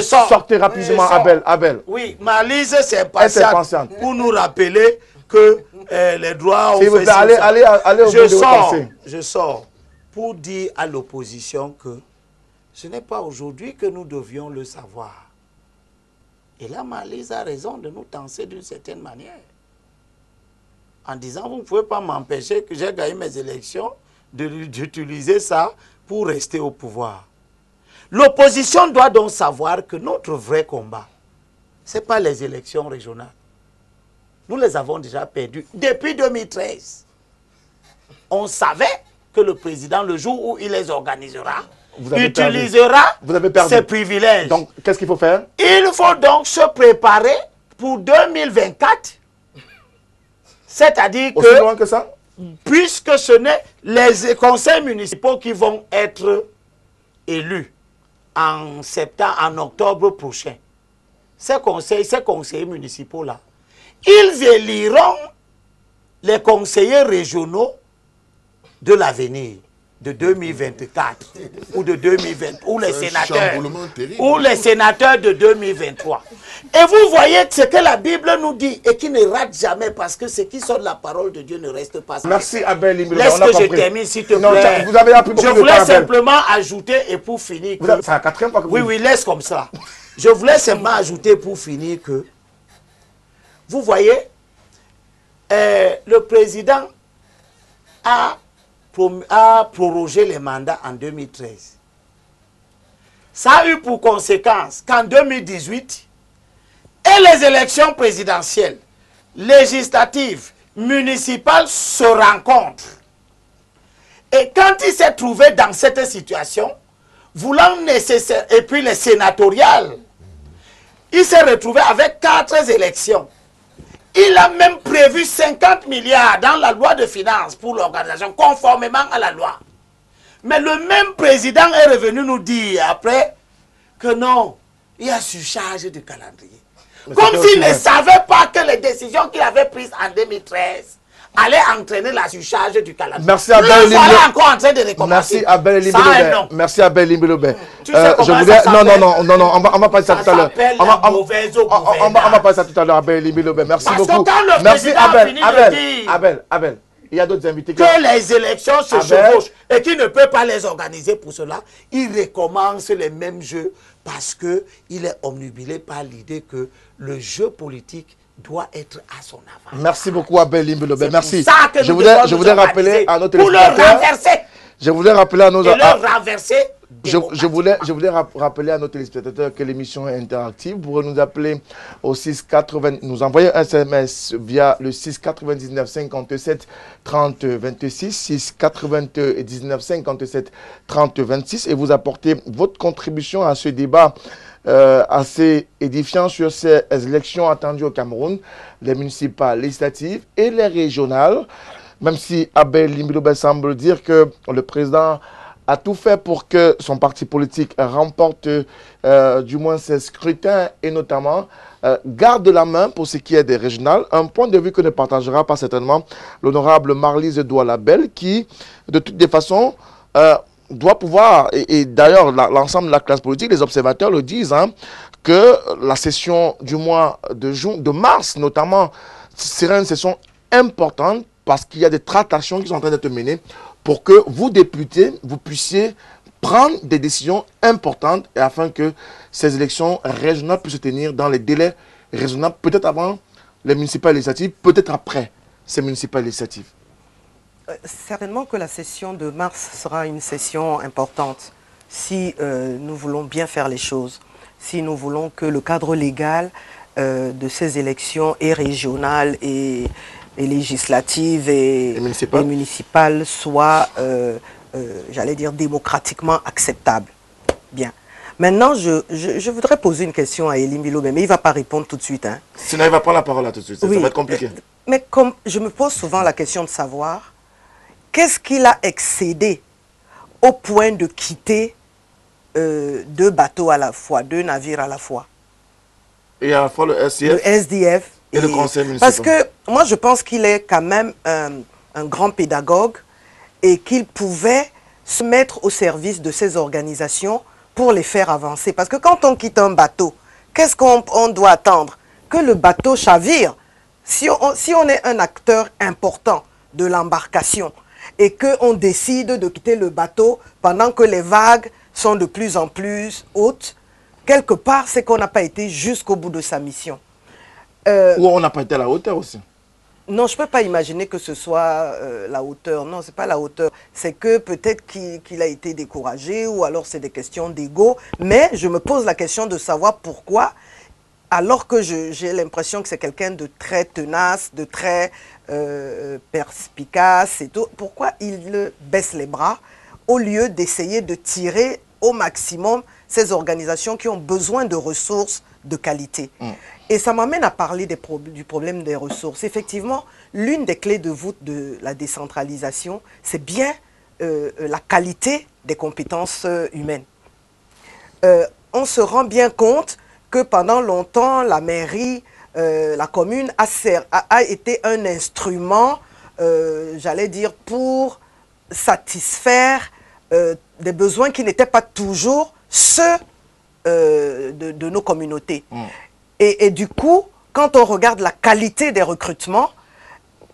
Sortez rapidement, Abel. Oui, Marlise, c'est impatiente pour nous rappeler que les droits... S'il vous plaît, allez au bout de votre pensée. Je sors pour dire à l'opposition que ce n'est pas aujourd'hui que nous devions le savoir. Et là, Marlise a raison de nous tenser d'une certaine manière. En disant, vous ne pouvez pas m'empêcher que j'ai gagné mes élections d'utiliser ça pour rester au pouvoir. L'opposition doit donc savoir que notre vrai combat, ce n'est pas les élections régionales. Nous les avons déjà perdues depuis 2013. On savait que le président, le jour où il les organisera, utilisera ses privilèges. Donc, qu'est-ce qu'il faut faire? Il faut donc se préparer pour 2024. C'est-à-dire aussi loin que ça? Puisque ce n'est les conseils municipaux qui vont être élus en septembre, en octobre prochain. Ces conseillers municipaux-là, ils éliront les conseillers régionaux de l'avenir. de 2024 ou de 2020 ou les sénateurs sénateurs de 2023. Et vous voyez ce que la Bible nous dit et qui ne rate jamais parce que ce qui sort de la parole de Dieu ne reste pas. Merci Abel Limbilobé. Laisse que je termine s'il te plaît. Non, vous avez appris beaucoup je de voulais temps, simplement ajouter et pour finir. C'est la 4e fois que vous... Oui, laisse comme ça. Je voulais simplement ajouter pour finir que vous voyez, le président a prorogé les mandats en 2013. Ça a eu pour conséquence qu'en 2018, et les élections présidentielles, législatives, municipales se rencontrent. Et quand il s'est trouvé dans cette situation, voulant nécessaire, et puis les sénatoriales, il s'est retrouvé avec 4 élections. Il a même prévu 50 milliards dans la loi de finances pour l'organisation, conformément à la loi. Mais le même président est revenu nous dire après que non, il y a surcharge de calendrier. Comme s'il ne savait pas que les décisions qu'il avait prises en 2013 allaient entraîner la surcharge du calendrier. Merci Abel Limbilobé. Encore en train de recommencer. Merci Abel Limbilobé. Merci Abel Limbilobé. Non, on va passer ça tout à l'heure. On va passer ça tout à l'heure, Abel Limbilobé. Merci beaucoup. Merci Abel. Il y a d'autres invités. Que les élections se chevauchent et qui ne peut pas les organiser pour cela, il recommence les mêmes jeux parce qu'il est omnubilé par l'idée que le jeu politique doit être à son avant. Merci beaucoup Abel Limbilobé. Merci. Je voudrais rappeler à nos téléspectateurs. Pour le renverser. Je voulais rappeler à nos je voulais rappeler à nos téléspectateurs que l'émission est interactive. Vous pourrez nous appeler au 680, nous envoyer un SMS via le 699 57 30 26, 699 57 30 26 et vous apporter votre contribution à ce débat assez édifiant sur ces élections attendues au Cameroun, les municipales, législatives et les régionales. Même si Abel Limbilobé semble dire que le président a tout fait pour que son parti politique remporte du moins ses scrutins et notamment garde la main pour ce qui est des régionales. Un point de vue que ne partagera pas certainement l'honorable Marlise Doualabel qui, de toutes les façons, doit pouvoir, et d'ailleurs l'ensemble de la classe politique, les observateurs le disent, hein, que la session du mois de mars notamment sera une session importante parce qu'il y a des tractations qui sont en train d'être menées pour que vous, députés, vous puissiez prendre des décisions importantes et afin que ces élections régionales puissent se tenir dans les délais raisonnables, peut-être avant les municipales législatives, peut-être après ces municipales législatives. Certainement que la session de mars sera une session importante si nous voulons bien faire les choses, si nous voulons que le cadre légal de ces élections et régionales et législatives et municipales soit, j'allais dire, démocratiquement acceptable. Bien. Maintenant, je voudrais poser une question à Elie Milo, mais il ne va pas répondre tout de suite. Hein. Sinon, il va prendre la parole là tout de suite. Oui, ça va être compliqué. Mais comme je me pose souvent la question de savoir, qu'est-ce qu'il a excédé au point de quitter 2 bateaux à la fois, 2 navires à la fois? Et à la fois le SDF. Le SDF. Et le conseil municipal. Parce que moi, je pense qu'il est quand même un grand pédagogue et qu'il pouvait se mettre au service de ces organisations pour les faire avancer. Parce que quand on quitte un bateau, qu'est-ce qu'on doit attendre? Que le bateau chavire. Si on est un acteur important de l'embarcation et qu'on décide de quitter le bateau pendant que les vagues sont de plus en plus hautes, quelque part, c'est qu'on n'a pas été jusqu'au bout de sa mission. Ou on n'a pas été à la hauteur aussi. Non, je ne peux pas imaginer que ce soit la hauteur. Non, ce n'est pas la hauteur. C'est que peut-être qu'il a été découragé ou alors c'est des questions d'ego. Mais je me pose la question de savoir pourquoi, alors que j'ai l'impression que c'est quelqu'un de très tenace, de très perspicace et tout, pourquoi il baisse les bras au lieu d'essayer de tirer au maximum ces organisations qui ont besoin de ressources de qualité. Et ça m'amène à parler du problème des ressources. Effectivement, l'une des clés de voûte de la décentralisation, c'est bien la qualité des compétences humaines. On se rend bien compte que pendant longtemps, la mairie, la commune a été un instrument, j'allais dire, pour satisfaire des besoins qui n'étaient pas toujours ceux de nos communautés. Et du coup, quand on regarde la qualité des recrutements,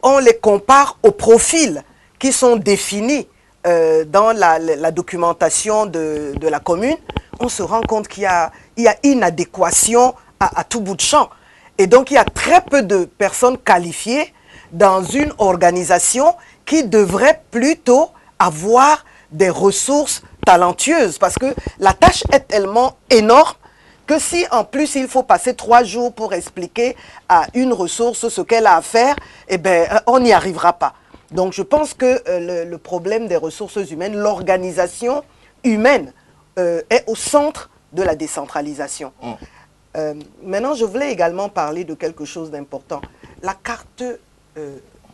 on les compare aux profils qui sont définis dans la documentation de la commune, on se rend compte qu'il y a inadéquation à tout bout de champ. Et donc, il y a très peu de personnes qualifiées dans une organisation qui devrait plutôt avoir des ressources talentueuses. Parce que la tâche est tellement énorme que si en plus il faut passer 3 jours pour expliquer à une ressource ce qu'elle a à faire, eh bien, on n'y arrivera pas. Donc je pense que le problème des ressources humaines, l'organisation humaine est au centre de la décentralisation. Maintenant, je voulais également parler de quelque chose d'important. La carte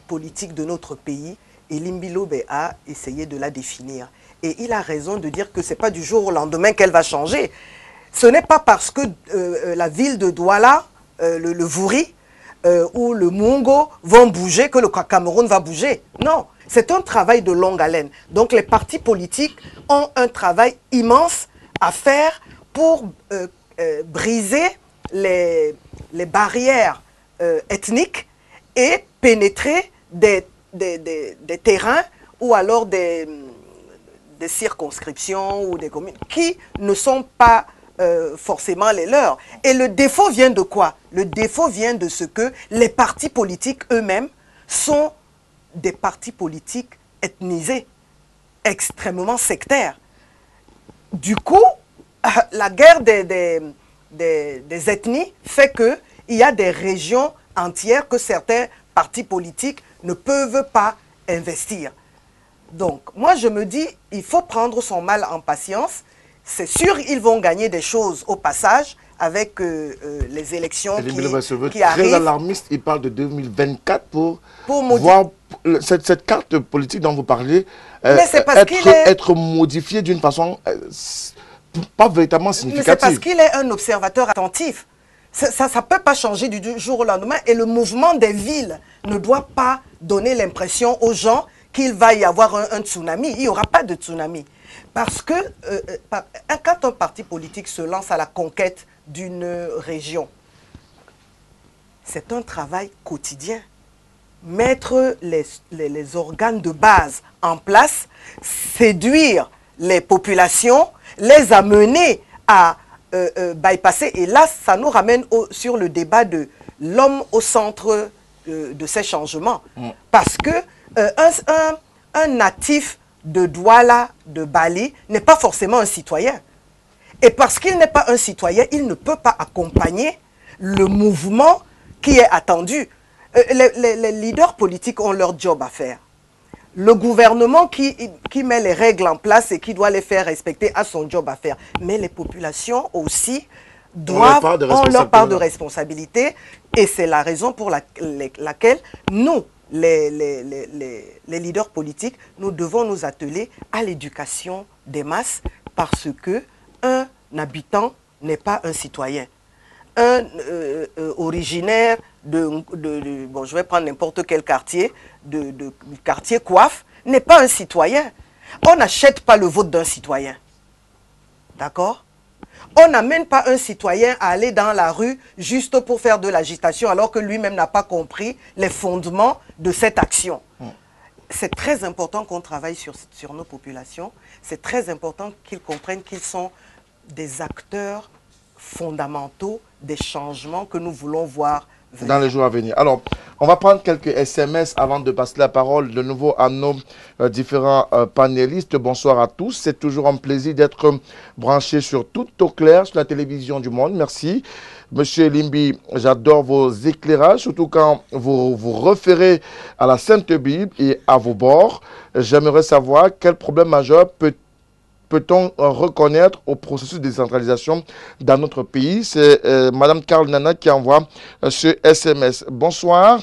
politique de notre pays, et Limbi-Lobe a essayé de la définir. Et il a raison de dire que ce n'est pas du jour au lendemain qu'elle va changer. Ce n'est pas parce que la ville de Douala, le Vouri ou le Mungo vont bouger que le Cameroun va bouger. Non, c'est un travail de longue haleine. Donc les partis politiques ont un travail immense à faire pour briser les barrières ethniques et pénétrer des terrains ou alors des circonscriptions ou des communes qui ne sont pas forcément les leurs. Et le défaut vient de quoi? Le défaut vient de ce que les partis politiques eux-mêmes sont des partis politiques ethnisés, extrêmement sectaires. Du coup, la guerre des ethnies fait qu'il y a des régions entières que certains partis politiques ne peuvent pas investir. Donc, moi je me dis, il faut prendre son mal en patience. C'est sûr, ils vont gagner des choses au passage avec les élections qui arrivent. Très alarmiste, il parle de 2024 pour voir cette carte politique dont vous parlez être modifiée d'une façon pas véritablement significative. Mais c'est parce qu'il est un observateur attentif. Ça ne peut pas changer du jour au lendemain et le mouvement des villes ne doit pas donner l'impression aux gens qu'il va y avoir un tsunami. Il n'y aura pas de tsunami. Parce que quand un parti politique se lance à la conquête d'une région, c'est un travail quotidien. Mettre les organes de base en place, séduire les populations, les amener à bypasser. Et là, ça nous ramène sur le débat de l'homme au centre de ces changements. Parce que un natif de Douala, de Bali, n'est pas forcément un citoyen. Et parce qu'il n'est pas un citoyen, il ne peut pas accompagner le mouvement qui est attendu. Les leaders politiques ont leur job à faire. Le gouvernement qui met les règles en place et qui doit les faire respecter a son job à faire. Mais les populations aussi ont leur part de responsabilité. Et c'est la raison pour laquelle nous, les leaders politiques, nous devons nous atteler à l'éducation des masses parce qu'un habitant n'est pas un citoyen. Un originaire bon, je vais prendre n'importe quel quartier, du quartier Coiffe, n'est pas un citoyen. On n'achète pas le vote d'un citoyen. D'accord? On n'amène pas un citoyen à aller dans la rue juste pour faire de l'agitation alors que lui-même n'a pas compris les fondements de cette action. C'est très important qu'on travaille sur nos populations. C'est très important qu'ils comprennent qu'ils sont des acteurs fondamentaux des changements que nous voulons voir venir. Dans les jours à venir. Alors, on va prendre quelques SMS avant de passer la parole de nouveau à nos différents panélistes. Bonsoir à tous. C'est toujours un plaisir d'être branché sur Tout au clair sur la télévision du monde. Merci. Monsieur Limbi, j'adore vos éclairages, surtout quand vous vous référez à la Sainte Bible et à vos bords. J'aimerais savoir quel problème majeur peut-on reconnaître au processus de décentralisation dans notre pays. C'est Madame Carl Nana qui envoie ce SMS. Bonsoir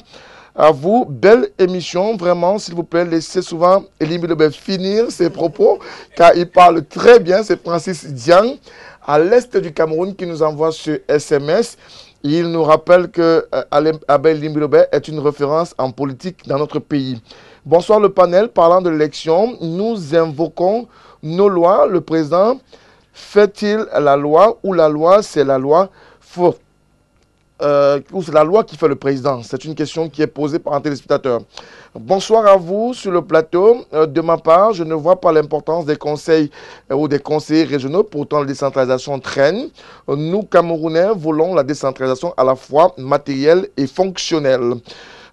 à vous. Belle émission. Vraiment, s'il vous plaît, laissez souvent Limbi Lobe finir ses propos, car il parle très bien. C'est Francis Diang, à l'est du Cameroun, qui nous envoie ce SMS. Il nous rappelle que Abel Limbi Lobe est une référence en politique dans notre pays. Bonsoir le panel. Parlant de l'élection, nous invoquons nos lois. Le président fait-il la loi ou la loi, c'est la loi? Ou c'est la loi qui fait le président? C'est une question qui est posée par un téléspectateur. Bonsoir à vous sur le plateau. De ma part, je ne vois pas l'importance des conseils ou des conseillers régionaux. Pourtant, la décentralisation traîne. Nous, Camerounais, voulons la décentralisation à la fois matérielle et fonctionnelle.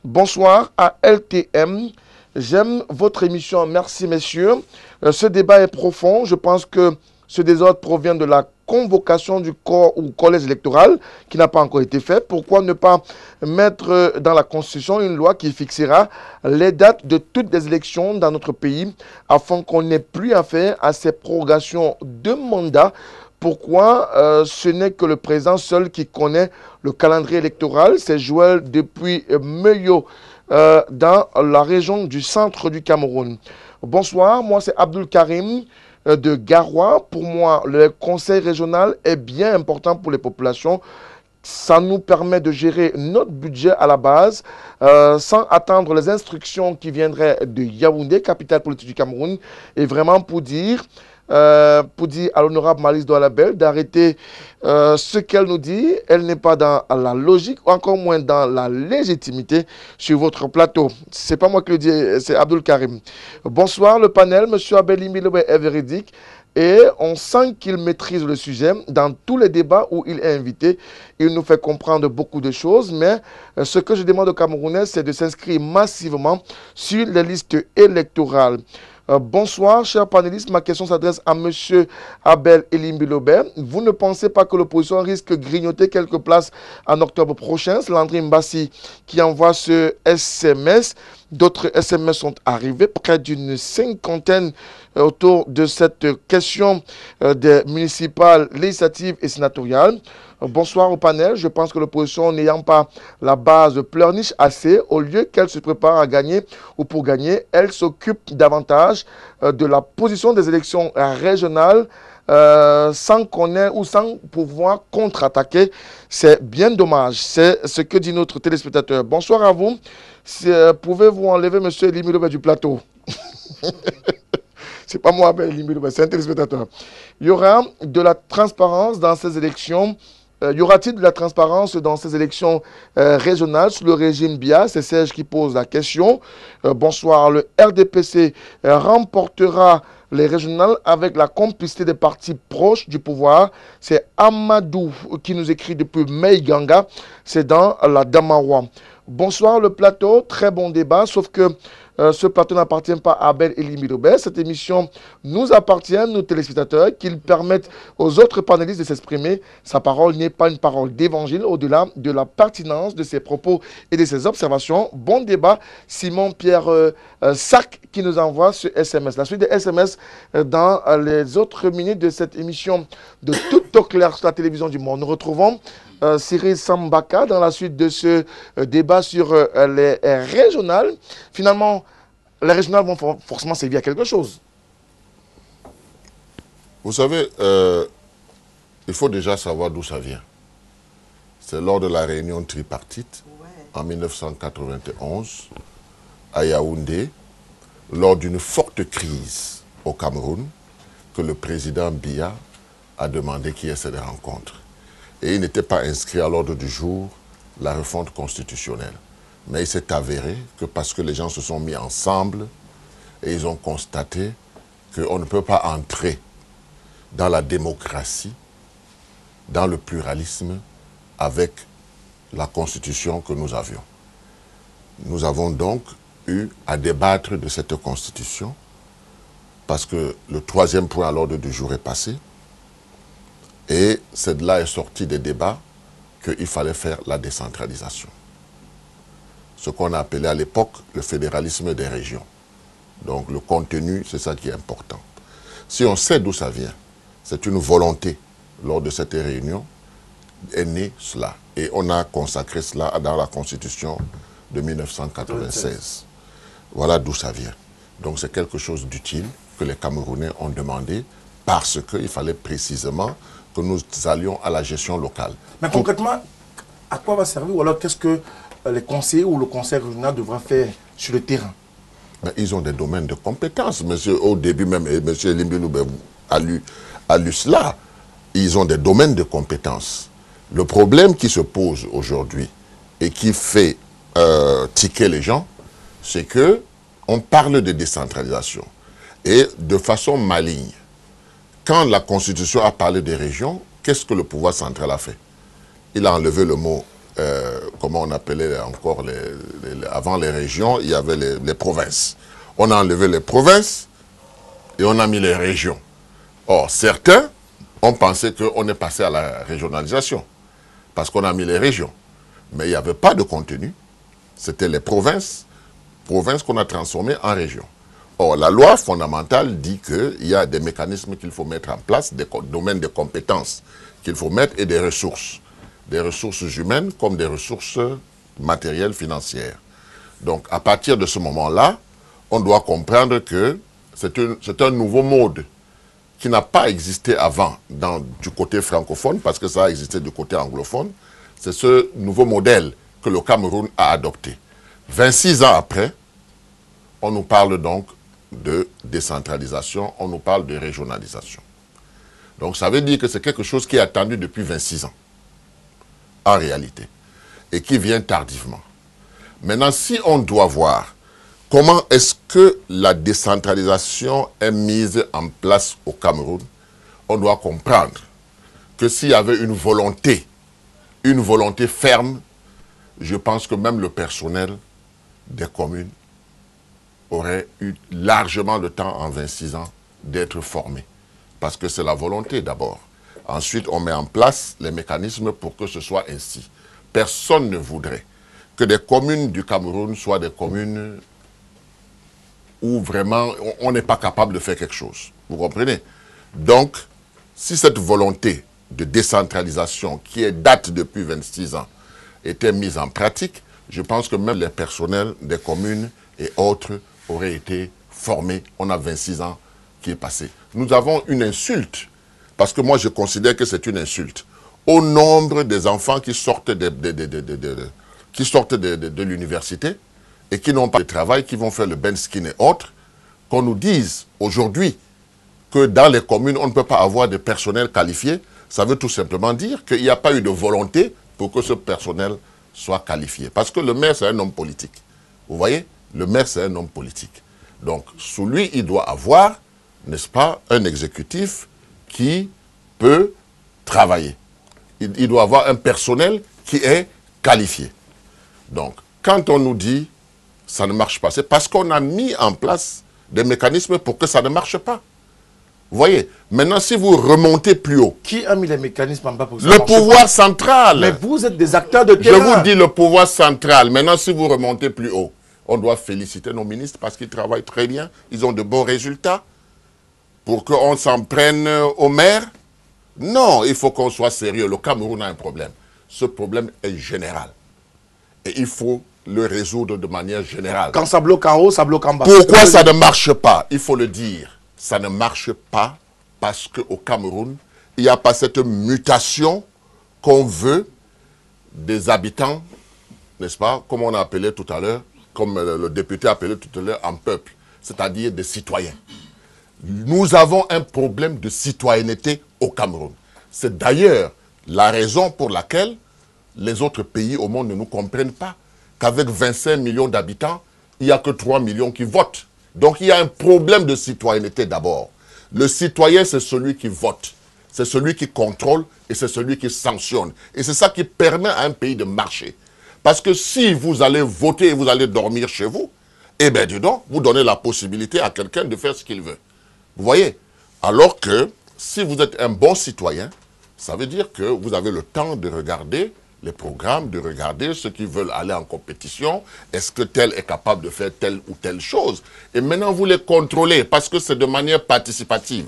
Bonsoir à LTM. J'aime votre émission. Merci, messieurs. Ce débat est profond. Je pense que ce désordre provient de la convocation du corps ou collège électoral qui n'a pas encore été fait. Pourquoi ne pas mettre dans la Constitution une loi qui fixera les dates de toutes les élections dans notre pays afin qu'on n'ait plus à faire à ces prorogations de mandat? Pourquoi ce n'est que le président seul qui connaît le calendrier électoral? C'est Joël depuis Meyo dans la région du centre du Cameroun. Bonsoir, moi c'est Abdul Karim de Garoua. Pour moi, le conseil régional est bien important pour les populations. Ça nous permet de gérer notre budget à la base sans attendre les instructions qui viendraient de Yaoundé, capitale politique du Cameroun, et vraiment pour dire à l'honorable Malice Doualabel d'arrêter ce qu'elle nous dit. Elle n'est pas dans la logique, encore moins dans la légitimité sur votre plateau. Ce n'est pas moi qui le dis, c'est Abdul Karim. Bonsoir le panel, M. Abel Imilobe est véridique et on sent qu'il maîtrise le sujet. Dans tous les débats où il est invité, il nous fait comprendre beaucoup de choses, mais ce que je demande aux Camerounais, c'est de s'inscrire massivement sur les listes électorales. Bonsoir, chers panélistes. Ma question s'adresse à M. Abel Elimbilobert. Vous ne pensez pas que l'opposition risque de grignoter quelques places en octobre prochain? C'est Landry Mbassi qui envoie ce SMS. D'autres SMS sont arrivés, près d'une cinquantaine autour de cette question des municipales, législatives et sénatoriales. Bonsoir au panel. Je pense que l'opposition n'ayant pas la base pleurniche assez, au lieu qu'elle se prépare à gagner ou pour gagner, elle s'occupe davantage de la position des élections régionales sans connaître ou sans pouvoir contre-attaquer. C'est bien dommage. C'est ce que dit notre téléspectateur. Bonsoir à vous. Pouvez-vous enlever M. Elimilobé du plateau? C'est pas moi, c'est un téléspectateur. Il y aura de la transparence dans ces élections. Y aura-t-il de la transparence dans ces élections régionales sous le régime BIA? C'est Serge qui pose la question. Bonsoir. Le RDPC remportera les régionales avec la complicité des partis proches du pouvoir. C'est Amadou qui nous écrit depuis Meiganga. C'est dans la Damawa. Bonsoir le plateau. Très bon débat, sauf que ce plateau n'appartient pas à Abel Elimilobé. Cette émission nous appartient, nous téléspectateurs, qu'ils permettent aux autres panélistes de s'exprimer. Sa parole n'est pas une parole d'évangile, au-delà de la pertinence de ses propos et de ses observations. Bon débat, Simon-Pierre Sac qui nous envoie ce SMS. La suite des SMS dans les autres minutes de cette émission de Tout au clair sur la télévision du monde. Nous retrouvons Cyril Sambaka dans la suite de ce débat sur les régionales. Finalement, les régionales vont forcément servir à quelque chose. Vous savez, il faut déjà savoir d'où ça vient. C'est lors de la réunion tripartite en 1991 à Yaoundé, lors d'une forte crise au Cameroun, que le président Biya a demandé qu'il y ait cette rencontre. Et il n'était pas inscrit à l'ordre du jour la refonte constitutionnelle. Mais il s'est avéré que parce que les gens se sont mis ensemble et ils ont constaté qu'on ne peut pas entrer dans la démocratie, dans le pluralisme, avec la constitution que nous avions. Nous avons donc eu à débattre de cette constitution parce que le troisième point à l'ordre du jour est passé. Et c'est de là est sorti des débats qu'il fallait faire la décentralisation. Ce qu'on a appelé à l'époque le fédéralisme des régions. Donc le contenu, c'est ça qui est important. Si on sait d'où ça vient, c'est une volonté, lors de cette réunion, est né cela. Et on a consacré cela dans la Constitution de 1996. Voilà d'où ça vient. Donc c'est quelque chose d'utile que les Camerounais ont demandé parce qu'il fallait précisément que nous allions à la gestion locale. Mais concrètement, à quoi va servir ou alors qu'est-ce que les conseillers ou le conseil régional devra faire sur le terrain? Mais ils ont des domaines de compétences. Monsieur, au début même, et M. Limbilou a lu cela. Ils ont des domaines de compétences. Le problème qui se pose aujourd'hui et qui fait tiquer les gens, c'est que on parle de décentralisation. Et de façon maligne, quand la Constitution a parlé des régions, qu'est-ce que le pouvoir central a fait? Il a enlevé le mot, comment on appelait encore, avant les régions, il y avait les provinces. On a enlevé les provinces et on a mis les régions. Or, certains ont pensé qu'on est passé à la régionalisation, parce qu'on a mis les régions. Mais il n'y avait pas de contenu. C'était les provinces qu'on a transformées en régions. Or, la loi fondamentale dit qu'il y a des mécanismes qu'il faut mettre en place, des domaines de compétences qu'il faut mettre et des ressources humaines comme des ressources matérielles, financières. Donc, à partir de ce moment-là, on doit comprendre que c'est un nouveau mode qui n'a pas existé avant du côté francophone, parce que ça a existé du côté anglophone. C'est ce nouveau modèle que le Cameroun a adopté. 26 ans après, on nous parle donc de décentralisation, on nous parle de régionalisation. Donc ça veut dire que c'est quelque chose qui est attendu depuis 26 ans, en réalité, et qui vient tardivement. Maintenant, si on doit voir comment est-ce que la décentralisation est mise en place au Cameroun, on doit comprendre que s'il y avait une volonté ferme, je pense que même le personnel des communes aurait eu largement le temps en 26 ans d'être formé. Parce que c'est la volonté d'abord. Ensuite, on met en place les mécanismes pour que ce soit ainsi. Personne ne voudrait que des communes du Cameroun soient des communes où vraiment on n'est pas capable de faire quelque chose. Vous comprenez? Donc, si cette volonté de décentralisation qui date depuis 26 ans était mise en pratique, je pense que même les personnels des communes et autres auraient été formés. On a 26 ans qui est passé. Nous avons une insulte, parce que moi je considère que c'est une insulte, au nombre des enfants qui sortent de l'université et qui n'ont pas de travail, qui vont faire le benskin et autres, qu'on nous dise aujourd'hui que dans les communes, on ne peut pas avoir de personnel qualifié. Ça veut tout simplement dire qu'il n'y a pas eu de volonté pour que ce personnel soit qualifié. Parce que le maire, c'est un homme politique. Vous voyez? Le maire, c'est un homme politique. Donc, sous lui, il doit avoir, n'est-ce pas, un exécutif qui peut travailler. Il doit avoir un personnel qui est qualifié. Donc, quand on nous dit ça ne marche pas, c'est parce qu'on a mis en place des mécanismes pour que ça ne marche pas. Vous voyez? Maintenant, si vous remontez plus haut... Qui a mis les mécanismes en bas pour que ça le marche pouvoir pas? central. Mais vous êtes des acteurs de terrain. Je vous dis le pouvoir central. Maintenant, si vous remontez plus haut, on doit féliciter nos ministres parce qu'ils travaillent très bien. Ils ont de bons résultats. Pour qu'on s'en prenne aux maires? Non, il faut qu'on soit sérieux. Le Cameroun a un problème. Ce problème est général. Et il faut le résoudre de manière générale. Quand ça bloque en haut, ça bloque en bas. Pourquoi ça ne marche pas? Il faut le dire. Ça ne marche pas parce qu'au Cameroun, il n'y a pas cette mutation qu'on veut des habitants, n'est-ce pas, comme on a appelé tout à l'heure, comme le député a appelé tout à l'heure, en peuple, c'est-à-dire des citoyens. Nous avons un problème de citoyenneté au Cameroun. C'est d'ailleurs la raison pour laquelle les autres pays au monde ne nous comprennent pas. Qu'avec 25 millions d'habitants, il n'y a que 3 millions qui votent. Donc il y a un problème de citoyenneté d'abord. Le citoyen, c'est celui qui vote. C'est celui qui contrôle et c'est celui qui sanctionne. Et c'est ça qui permet à un pays de marcher. Parce que si vous allez voter et vous allez dormir chez vous, eh bien, dis donc, vous donnez la possibilité à quelqu'un de faire ce qu'il veut. Vous voyez? Alors que si vous êtes un bon citoyen, ça veut dire que vous avez le temps de regarder les programmes, de regarder ceux qui veulent aller en compétition. Est-ce que tel est capable de faire telle ou telle chose? Et maintenant, vous les contrôlez parce que c'est de manière participative.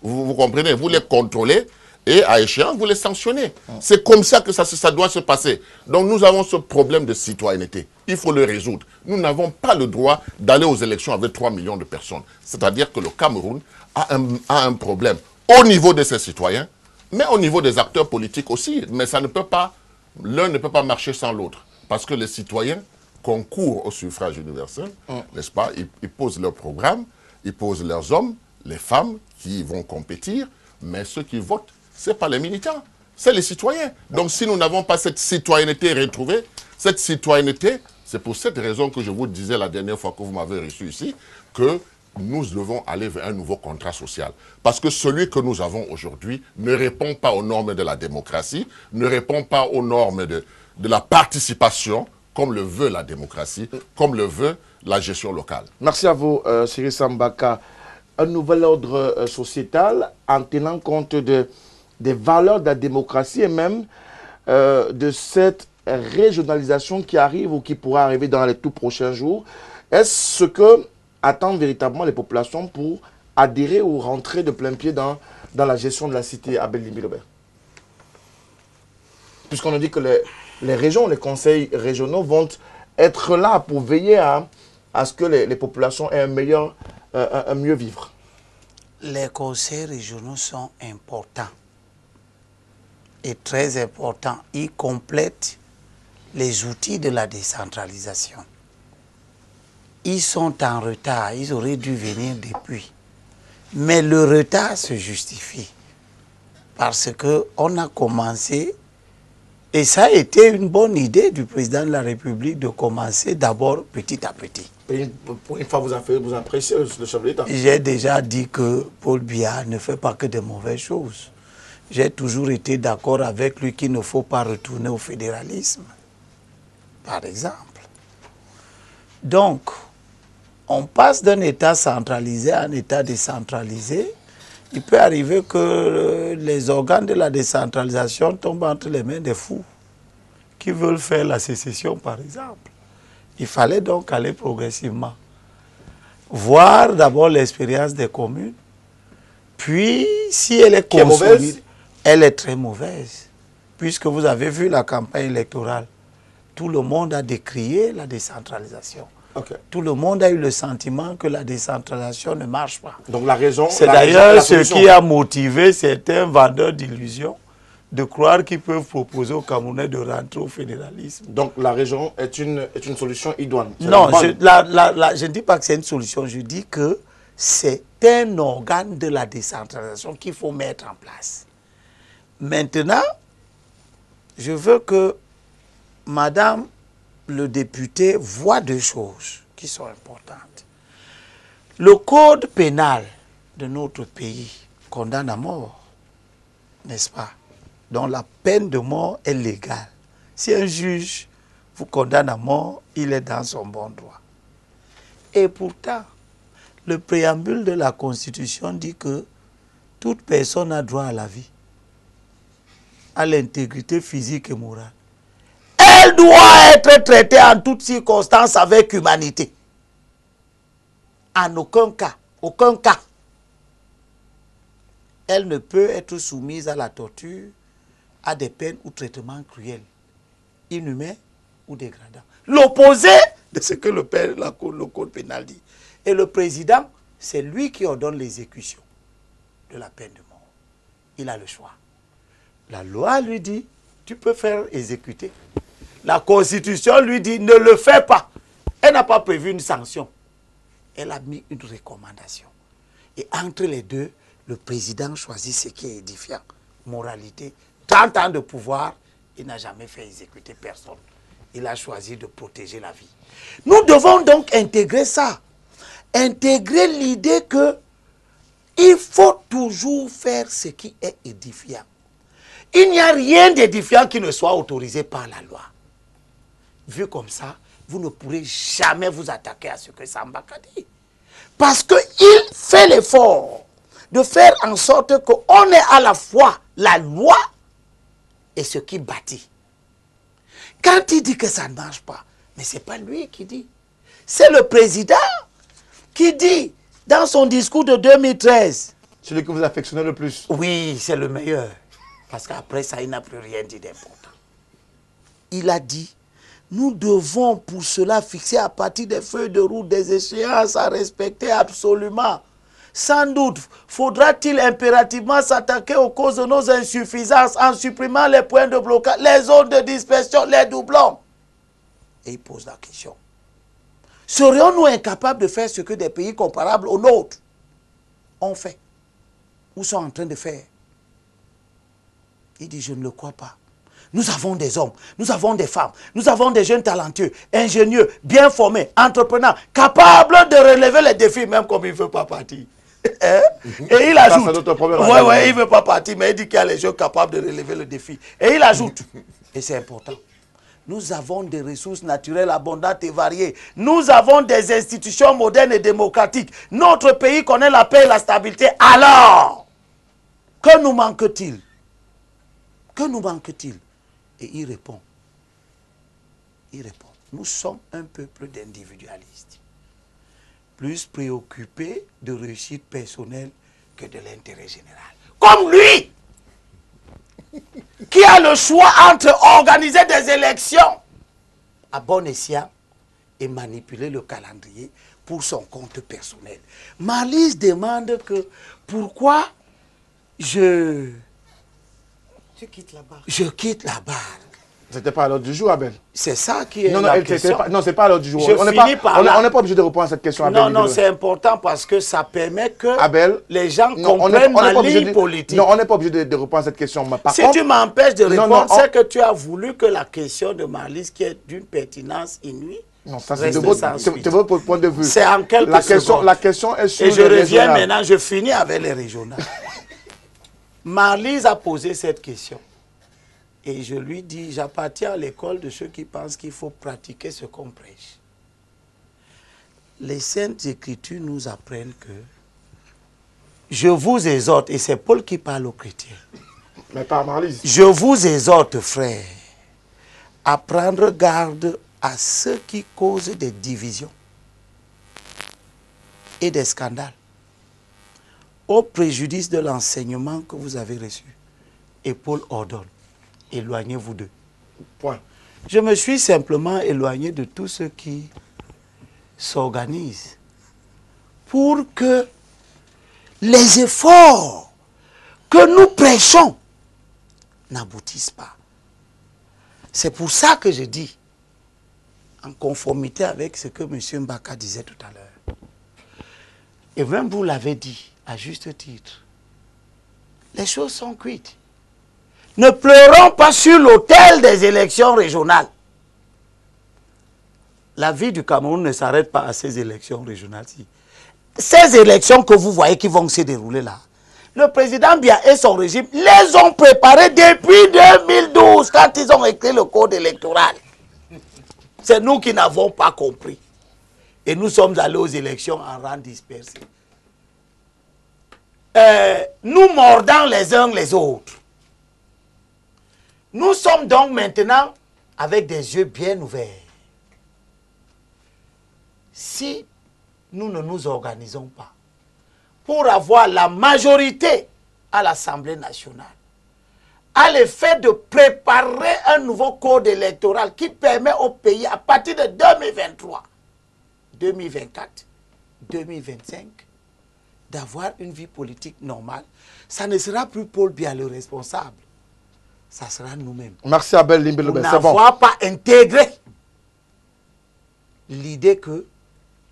Vous comprenez? Vous les contrôlez et à échéance, vous les sanctionnez. C'est comme ça que ça doit se passer. Donc nous avons ce problème de citoyenneté. Il faut le résoudre. Nous n'avons pas le droit d'aller aux élections avec 3 millions de personnes. C'est-à-dire que le Cameroun a un problème au niveau de ses citoyens, mais au niveau des acteurs politiques aussi. Mais ça ne peut pas, l'un ne peut pas marcher sans l'autre. Parce que les citoyens concourent au suffrage universel, n'est-ce pas? Ils posent leur programme, ils posent leurs hommes, les femmes qui vont compétir, mais ceux qui votent, ce n'est pas les militants, c'est les citoyens. Donc si nous n'avons pas cette citoyenneté retrouvée, cette citoyenneté, c'est pour cette raison que je vous disais la dernière fois que vous m'avez reçu ici, que nous devons aller vers un nouveau contrat social. Parce que celui que nous avons aujourd'hui ne répond pas aux normes de la démocratie, ne répond pas aux normes de la participation, comme le veut la démocratie, comme le veut la gestion locale. Merci à vous, Cyril Sambaka. Un nouvel ordre sociétal en tenant compte des valeurs de la démocratie et même de cette régionalisation qui arrive ou qui pourra arriver dans les tout prochains jours. Est-ce ce que attendent véritablement les populations pour adhérer ou rentrer de plein pied dans la gestion de la cité Abel Limbi-Robert? Puisqu'on nous dit que les régions, les conseils régionaux vont être là pour veiller à ce que les populations aient un mieux vivre. Les conseils régionaux sont importants et très importants. Ils complètent les outils de la décentralisation. Ils sont en retard, ils auraient dû venir depuis. Mais le retard se justifie parce qu'on a commencé, et ça a été une bonne idée du président de la République de commencer d'abord petit à petit. Et pour une fois, vous appréciez le chef de l'État. J'ai déjà dit que Paul Biya ne fait pas que de mauvaises choses. J'ai toujours été d'accord avec lui qu'il ne faut pas retourner au fédéralisme, par exemple. Donc, on passe d'un État centralisé à un État décentralisé. Il peut arriver que les organes de la décentralisation tombent entre les mains des fous qui veulent faire la sécession, par exemple. Il fallait donc aller progressivement. Voir d'abord l'expérience des communes, puis si elle est consolidée, elle est très mauvaise. Puisque vous avez vu la campagne électorale, tout le monde a décrié la décentralisation. Okay. Tout le monde a eu le sentiment que la décentralisation ne marche pas. Donc la raison... C'est d'ailleurs ce qui a motivé certains vendeurs d'illusions de croire qu'ils peuvent proposer aux Camerounais de rentrer au fédéralisme. Donc la région est une solution idoine. Non, je ne dis pas que c'est une solution, je dis que c'est un organe de la décentralisation qu'il faut mettre en place. Maintenant, je veux que Madame le député voit deux choses qui sont importantes. Le code pénal de notre pays condamne à mort, n'est-ce pas? Donc la peine de mort est légale. Si un juge vous condamne à mort, il est dans son bon droit. Et pourtant, le préambule de la Constitution dit que toute personne a droit à la vie, à l'intégrité physique et morale. Elle doit être traitée en toutes circonstances avec humanité. En aucun cas, elle ne peut être soumise à la torture, à des peines ou traitements cruels, inhumains ou dégradants. L'opposé de ce que le code pénal dit. Et le président, c'est lui qui ordonne l'exécution de la peine de mort. Il a le choix. La loi lui dit, tu peux faire exécuter. La Constitution lui dit, ne le fais pas. Elle n'a pas prévu une sanction. Elle a mis une recommandation. Et entre les deux, le président choisit ce qui est édifiant. Moralité, 30 ans de pouvoir, il n'a jamais fait exécuter personne. Il a choisi de protéger la vie. Nous devons donc intégrer ça. Intégrer l'idée que il faut toujours faire ce qui est édifiant. Il n'y a rien d'édifiant qui ne soit autorisé par la loi. Vu comme ça, vous ne pourrez jamais vous attaquer à ce que Sambaka dit. Parce qu'il fait l'effort de faire en sorte qu'on ait à la fois la loi et ce qui bâtit. Quand il dit que ça ne marche pas, mais ce n'est pas lui qui dit. C'est le président qui dit dans son discours de 2013. Celui que vous affectionnez le plus. Oui, c'est le meilleur. Parce qu'après ça, il n'a plus rien dit d'important. Il a dit, nous devons pour cela fixer à partir des feuilles de route des échéances à respecter absolument. Sans doute, faudra-t-il impérativement s'attaquer aux causes de nos insuffisances en supprimant les points de blocage, les zones de dispersion, les doublons. Et il pose la question. Serions-nous incapables de faire ce que des pays comparables aux nôtres ont fait ou sont en train de faire? Il dit, je ne le crois pas. Nous avons des hommes, nous avons des femmes, nous avons des jeunes talentueux, ingénieux, bien formés, entrepreneurs, capables de relever les défis, même comme il ne veut pas partir. Et il ajoute, il ne veut pas partir, mais il dit qu'il y a les gens capables de relever le défi. Et il ajoute, et c'est important, nous avons des ressources naturelles abondantes et variées. Nous avons des institutions modernes et démocratiques. Notre pays connaît la paix et la stabilité. Alors, que nous manque-t-il? Que nous manque-t-il? Et il répond, nous sommes un peuple d'individualistes, plus préoccupés de réussite personnelle que de l'intérêt général. Comme lui, qui a le choix entre organiser des élections à bon escient et manipuler le calendrier pour son compte personnel. Marlys demande que pourquoi je quitte la barre. C'était pas à l'ordre du jour, Abel. C'est ça qui est non, la question. Non, c'est pas à l'ordre du jour. On n'est pas obligé de répondre à cette question, Abel. Non, c'est important parce que ça permet que Abel, les gens comprennent ma ligne politique. Non, on n'est pas obligé de répondre à cette question. Si tu m'empêches de répondre, c'est que tu as voulu que la question de Marlys, qui est d'une pertinence inouïe, non, ça c'est de votre point de vue. C'est en quelques secondes. La question est sur et je reviens maintenant, je finis avec les régionales. Marlys a posé cette question. Et je lui dis, j'appartiens à l'école de ceux qui pensent qu'il faut pratiquer ce qu'on prêche. Les Saintes Écritures nous apprennent que je vous exhorte, et c'est Paul qui parle aux chrétiens. Mais pas Marlys. Je vous exhorte, frères, à prendre garde à ceux qui causent des divisions et des scandales, au préjudice de l'enseignement que vous avez reçu. Et Paul ordonne, éloignez-vous d'eux. Point. Je me suis simplement éloigné de tous ceux qui s'organisent pour que les efforts que nous prêchons n'aboutissent pas. C'est pour ça que je dis, en conformité avec ce que M. Mbaka disait tout à l'heure, et même vous l'avez dit, à juste titre, les choses sont cuites. Ne pleurons pas sur l'autel des élections régionales. La vie du Cameroun ne s'arrête pas à ces élections régionales-ci. Ces élections que vous voyez qui vont se dérouler là, le président Biya et son régime les ont préparées depuis 2012 quand ils ont écrit le code électoral. C'est nous qui n'avons pas compris. Et nous sommes allés aux élections en rang dispersé. Nous mordant les uns les autres. Nous sommes donc maintenant avec des yeux bien ouverts. Si nous ne nous organisons pas pour avoir la majorité à l'Assemblée nationale, à l'effet de préparer un nouveau code électoral qui permet au pays à partir de 2023, 2024, 2025, d'avoir une vie politique normale, ça ne sera plus Paul Biya le responsable. Ça sera nous-mêmes. Merci Abel Limbelobe, c'est bon. Pour n'avoir pas intégré l'idée que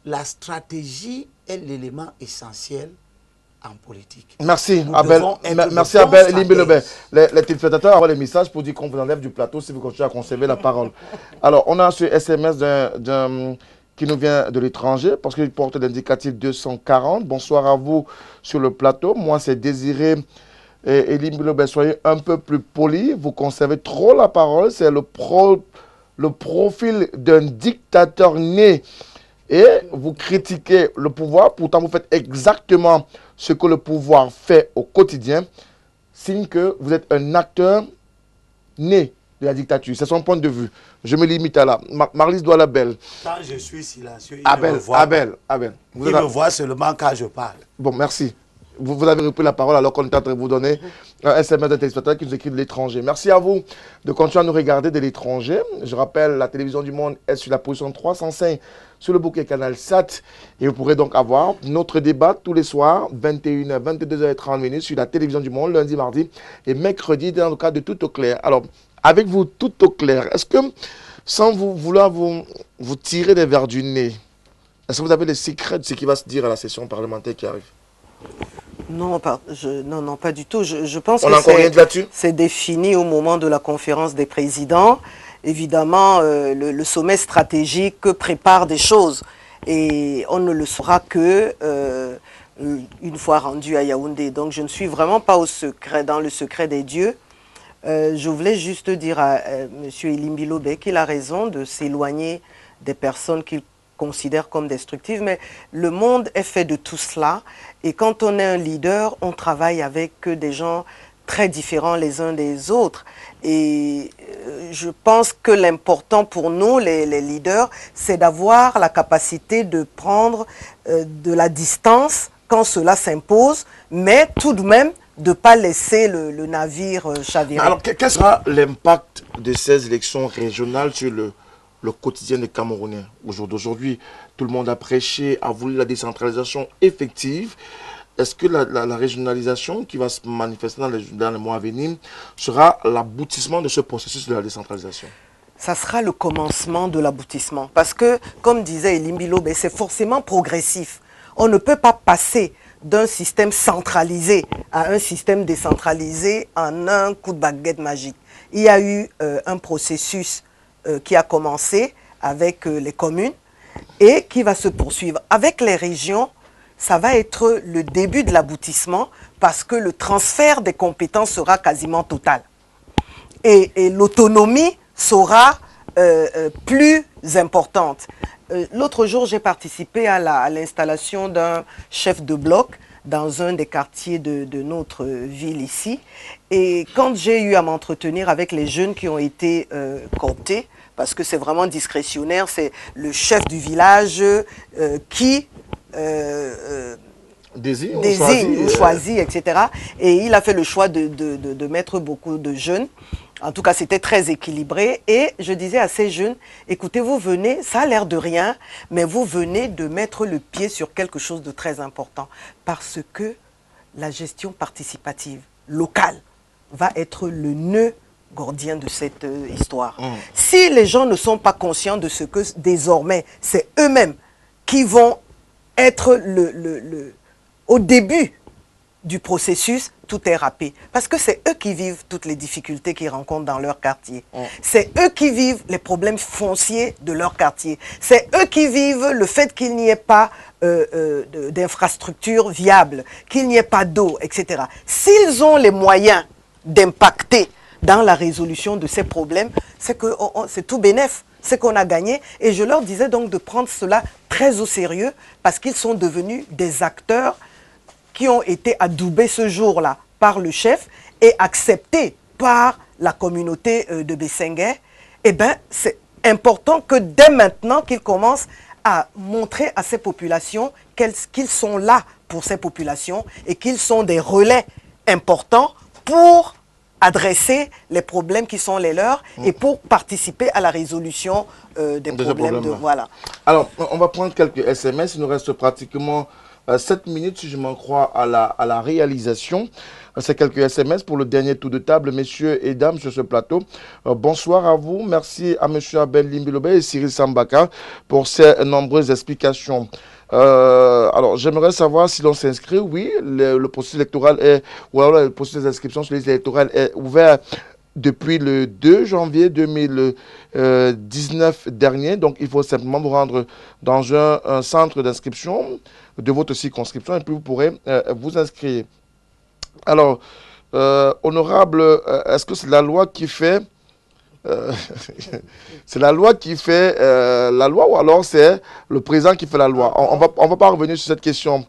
la stratégie est l'élément essentiel en politique. Merci Abel, merci Abel Limbelobe. Les téléspectateurs envoient les messages pour dire qu'on vous enlève du plateau si vous continuez à conserver la parole. Alors, on a ce SMS qui nous vient de l'étranger parce qu'il porte l'indicatif 240. Bonsoir à vous sur le plateau. Moi, c'est Désiré. Et Limbelobe, soyez un peu plus poli, vous conservez trop la parole, c'est le profil d'un dictateur né. Et vous critiquez le pouvoir, pourtant vous faites exactement ce que le pouvoir fait au quotidien, signe que vous êtes un acteur né de la dictature. C'est son point de vue. Je me limite à là. Marlys Doualabel. Quand je suis silencieux, il Abel, me voit. Abel. Il me voit seulement quand je parle. Bon, merci. Vous avez repris la parole alors qu'on est en train de vous donner un SMS de téléspectateur qui nous écrit de l'étranger. Merci à vous de continuer à nous regarder de l'étranger. Je rappelle, la télévision du monde est sur la position 305 sur le bouquet Canal 7. Et vous pourrez donc avoir notre débat tous les soirs, 21h, 22h30 sur la télévision du monde, lundi, mardi et mercredi dans le cadre de Tout au clair. Alors, avec vous, Tout au clair, est-ce que Sans vouloir vous tirer des verres du nez, est-ce que vous avez les secrets de ce qui va se dire à la session parlementaire qui arrive? Non, non, pas du tout. Je pense On que n'a encore rien dit là-dessus? c'est défini au moment de la conférence des présidents. Évidemment, le sommet stratégique prépare des choses et on ne le saura que une fois rendu à Yaoundé. Donc je ne suis vraiment pas dans le secret des dieux. Je voulais juste dire à M. Elimbi Lobé qu'il a raison de s'éloigner des personnes qu'il considère comme destructives, mais le monde est fait de tout cela et quand on est un leader, on travaille avec des gens très différents les uns des autres et je pense que l'important pour nous, les leaders, c'est d'avoir la capacité de prendre de la distance quand cela s'impose, mais tout de même de ne pas laisser le navire chavirer. Alors, quel sera l'impact de ces élections régionales sur le quotidien des Camerounais? Aujourd'hui, tout le monde a prêché, a voulu la décentralisation effective. Est-ce que la régionalisation qui va se manifester dans les mois à venir sera l'aboutissement de ce processus de la décentralisation? Ça sera le commencement de l'aboutissement. Parce que, comme disait Elimbi Lobé, c'est forcément progressif. On ne peut pas passer d'un système centralisé à un système décentralisé en un coup de baguette magique. Il y a eu un processus qui a commencé avec les communes et qui va se poursuivre. Avec les régions, ça va être le début de l'aboutissement parce que le transfert des compétences sera quasiment total. Et l'autonomie sera plus importante. L'autre jour, j'ai participé à l'installation d'un chef de bloc dans un des quartiers de notre ville ici. Et quand j'ai eu à m'entretenir avec les jeunes qui ont été cooptés, parce que c'est vraiment discrétionnaire, c'est le chef du village qui désigne ou choisit, etc. Et il a fait le choix de mettre beaucoup de jeunes. En tout cas, c'était très équilibré. Et je disais à ces jeunes, écoutez, vous venez, ça a l'air de rien, mais vous venez de mettre le pied sur quelque chose de très important. Parce que la gestion participative locale va être le nœud gordien de cette histoire. Si les gens ne sont pas conscients de ce que désormais, c'est eux-mêmes qui vont être au début du processus, tout est râpé. Parce que c'est eux qui vivent toutes les difficultés qu'ils rencontrent dans leur quartier. C'est eux qui vivent les problèmes fonciers de leur quartier. C'est eux qui vivent le fait qu'il n'y ait pas d'infrastructures viables, qu'il n'y ait pas d'eau, etc. S'ils ont les moyens d'impacter dans la résolution de ces problèmes, c'est que c'est tout bénef, c'est qu'on a gagné. Et je leur disais donc de prendre cela très au sérieux parce qu'ils sont devenus des acteurs qui ont été adoubés ce jour-là par le chef et acceptés par la communauté de Bessenguer. Eh bien, c'est important que dès maintenant qu'ils commencent à montrer à ces populations qu'ils sont là pour ces populations et qu'ils sont des relais importants pour adresser les problèmes qui sont les leurs et pour participer à la résolution des problèmes. Voilà. Alors, on va prendre quelques SMS. Il nous reste pratiquement 7 minutes, si je m'en crois, à la réalisation. C'est quelques SMS pour le dernier tour de table. Messieurs et dames sur ce plateau, bonsoir à vous. Merci à monsieur Abel Limbilobé et Cyril Sambaka pour ces nombreuses explications. Alors, j'aimerais savoir si l'on s'inscrit. Oui, le processus électoral est, ou alors le processus d'inscription sur les listes électorales est ouvert depuis le 2 janvier 2019 dernier. Donc, il faut simplement vous rendre dans un centre d'inscription de votre circonscription et puis vous pourrez vous inscrire. Alors, honorable, est-ce que c'est la loi qui fait c'est la loi qui fait la loi ou alors c'est le président qui fait la loi? On va pas revenir sur cette question.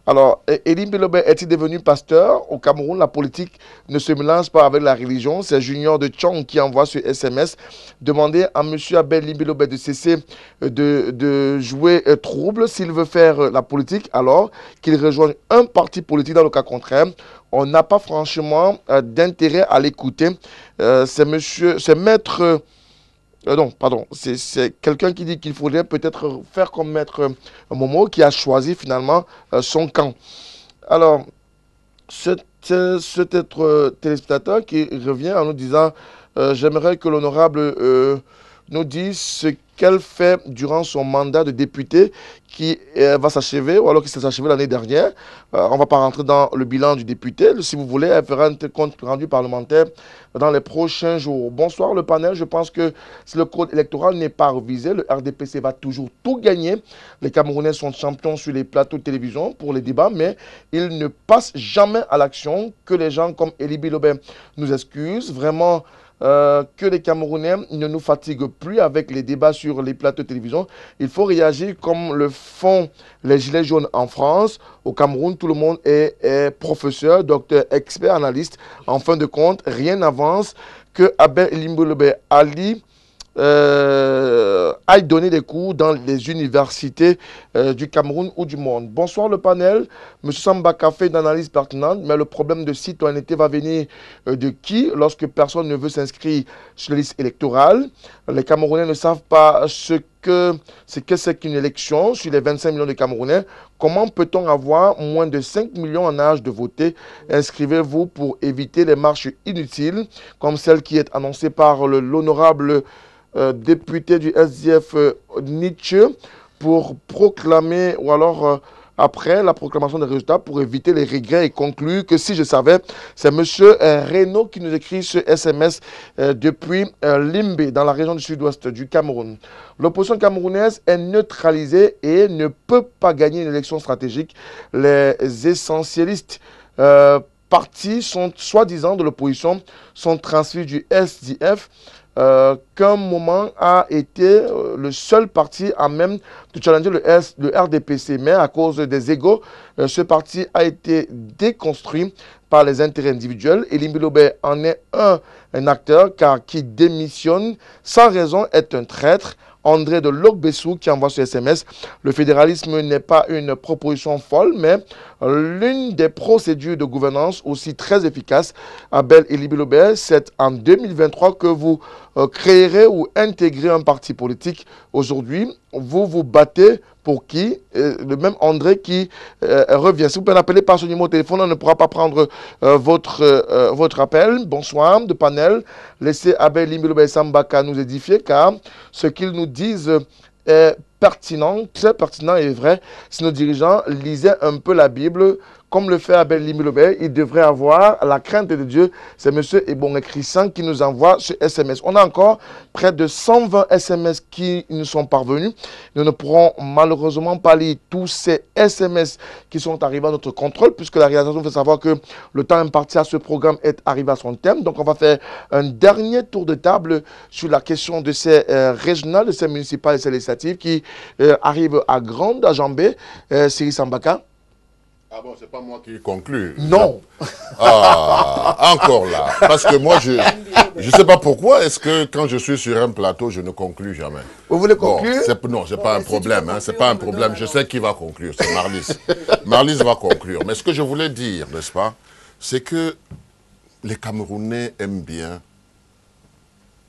Alors, Elimbi Lobé est-il devenu pasteur? Au Cameroun, la politique ne se mélange pas avec la religion. C'est Junior de Tchong qui envoie ce SMS. Demandez à M. Abel Elimbi Lobé de cesser de jouer trouble. S'il veut faire la politique, alors qu'il rejoigne un parti politique. Dans le cas contraire, on n'a pas franchement d'intérêt à l'écouter. C'est maître... non, pardon, c'est quelqu'un qui dit qu'il faudrait peut-être faire comme maître Momo qui a choisi finalement son camp. Alors, cet téléspectateur qui revient en nous disant j'aimerais que l'honorable nous dire ce qu'elle fait durant son mandat de député qui va s'achever, ou alors qui s'est achevé l'année dernière. On ne va pas rentrer dans le bilan du député. Si vous voulez, elle fera un compte rendu parlementaire dans les prochains jours. Bonsoir le panel. Je pense que si le code électoral n'est pas révisé, le RDPC va toujours tout gagner. Les Camerounais sont champions sur les plateaux de télévision pour les débats, mais ils ne passent jamais à l'action. Que les gens comme Elie Bilobé nous excusent. Vraiment, que les Camerounais ne nous fatiguent plus avec les débats sur les plateaux de télévision. Il faut réagir comme le font les Gilets jaunes en France. Au Cameroun, tout le monde est professeur, docteur, expert, analyste. En fin de compte, rien n'avance que Abel Elimbolobé Ali aille donner des cours dans les universités du Cameroun ou du monde. Bonsoir le panel. M. Sambaka fait une analyse pertinente, mais le problème de citoyenneté va venir de qui lorsque personne ne veut s'inscrire sur la liste électorale? Les Camerounais ne savent pas ce que c'est qu'une élection sur les 25 millions de Camerounais. Comment peut-on avoir moins de 5 millions en âge de voter? Inscrivez-vous pour éviter les marches inutiles, comme celle qui est annoncée par l'honorable député du SDF Nietzsche pour proclamer, ou alors après la proclamation des résultats, pour éviter les regrets et conclure que si je savais, c'est M. Renaud qui nous écrit ce SMS depuis Limbe, dans la région du sud-ouest du Cameroun. L'opposition camerounaise est neutralisée et ne peut pas gagner une élection stratégique. Les essentialistes partis sont soi-disant de l'opposition sont transférés du SDF, qu'un moment a été le seul parti à même de challenger le RDPC. Mais à cause des égos, ce parti a été déconstruit par les intérêts individuels. Et Limbilobé en est un acteur, car qui démissionne sans raison est un traître. André de Logbessou qui envoie ce SMS. Le fédéralisme n'est pas une proposition folle, mais l'une des procédures de gouvernance aussi très efficaces. Abel Elie-Bilobé, c'est en 2023 que vous créerez ou intégrez un parti politique. Aujourd'hui, vous vous battez pour qui? Le même André qui revient. Si vous pouvez l'appeler par ce numéro de téléphone, on ne pourra pas prendre votre appel. Bonsoir, de panel. Laissez Abel Elie-Bilobé Sambaka nous édifier, car ce qu'ils nous disent est pertinent, très pertinent et vrai. Si nos dirigeants lisaient un peu la Bible, comme le fait Abel Elie-Bilobé, il devrait avoir la crainte de Dieu. C'est M. Ebonge Christian qui nous envoie ce SMS. On a encore près de 120 SMS qui nous sont parvenus. Nous ne pourrons malheureusement pas lire tous ces SMS qui sont arrivés à notre contrôle, puisque la réalisation fait savoir que le temps imparti à ce programme est arrivé à son terme. Donc on va faire un dernier tour de table sur la question de ces régionales, de ces municipales et ces législatives qui arrivent à grande enjambée. Siri Sambaka. Ah bon, c'est pas moi qui conclue. Non. Ah, encore là. Parce que moi, je ne sais pas pourquoi, est-ce que quand je suis sur un plateau, je ne conclue jamais. Vous voulez conclure? Non, c'est pas un problème. C'est pas un problème. Je sais qui va conclure, c'est Marlis. Marlis va conclure. Mais ce que je voulais dire, n'est-ce pas, c'est que les Camerounais aiment bien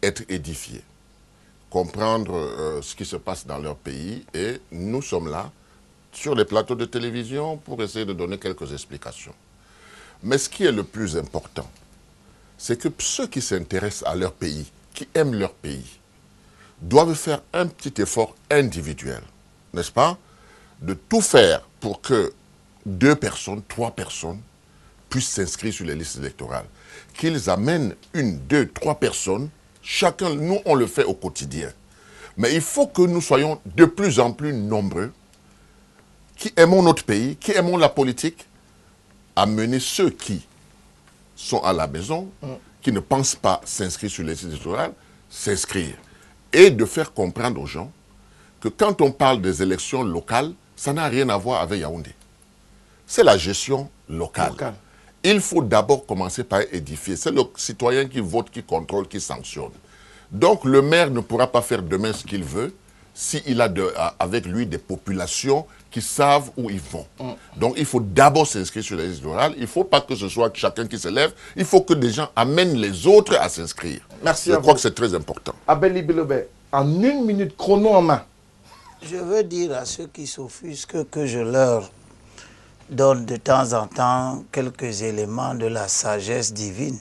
être édifiés, comprendre ce qui se passe dans leur pays, et nous sommes là sur les plateaux de télévision pour essayer de donner quelques explications. Mais ce qui est le plus important, c'est que ceux qui s'intéressent à leur pays, qui aiment leur pays, doivent faire un petit effort individuel, n'est-ce pas, de tout faire pour que 2 personnes, 3 personnes puissent s'inscrire sur les listes électorales. Qu'ils amènent 1, 2, 3 personnes, chacun, nous on le fait au quotidien. Mais il faut que nous soyons de plus en plus nombreux qui aimons notre pays, qui aimons la politique, à mener ceux qui sont à la maison, qui ne pensent pas s'inscrire sur les listes électorales, s'inscrire. Et de faire comprendre aux gens que quand on parle des élections locales, ça n'a rien à voir avec Yaoundé. C'est la gestion locale. Il faut d'abord commencer par édifier. C'est le citoyen qui vote, qui contrôle, qui sanctionne. Donc le maire ne pourra pas faire demain ce qu'il veut s'il a avec lui des populations qui savent où ils vont. Donc il faut d'abord s'inscrire sur les listes électorales. Il ne faut pas que ce soit chacun qui se lève. Il faut que des gens amènent les autres à s'inscrire. Merci. Je crois que c'est très important. Abel Elie-Bilobé, en 1 minute chrono en main. Je veux dire à ceux qui s'offusquent que je leur donne de temps en temps quelques éléments de la sagesse divine.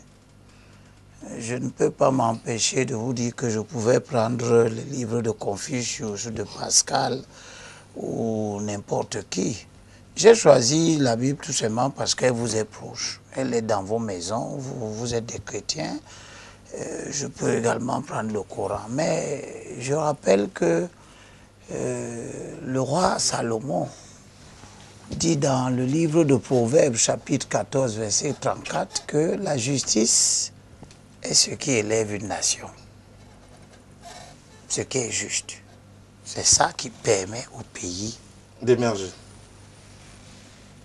je ne peux pas m'empêcher de vous dire que je pouvais prendre les livres de Confucius, de Pascal ou n'importe qui. J'ai choisi la Bible tout simplement parce qu'elle vous est proche. Elle est dans vos maisons, vous êtes des chrétiens. Je peux également prendre le Coran. Mais je rappelle que le roi Salomon dit dans le livre de Proverbes, chapitre 14, verset 34, que la justice est ce qui élève une nation. Ce qui est juste. C'est ça qui permet au pays d'émerger.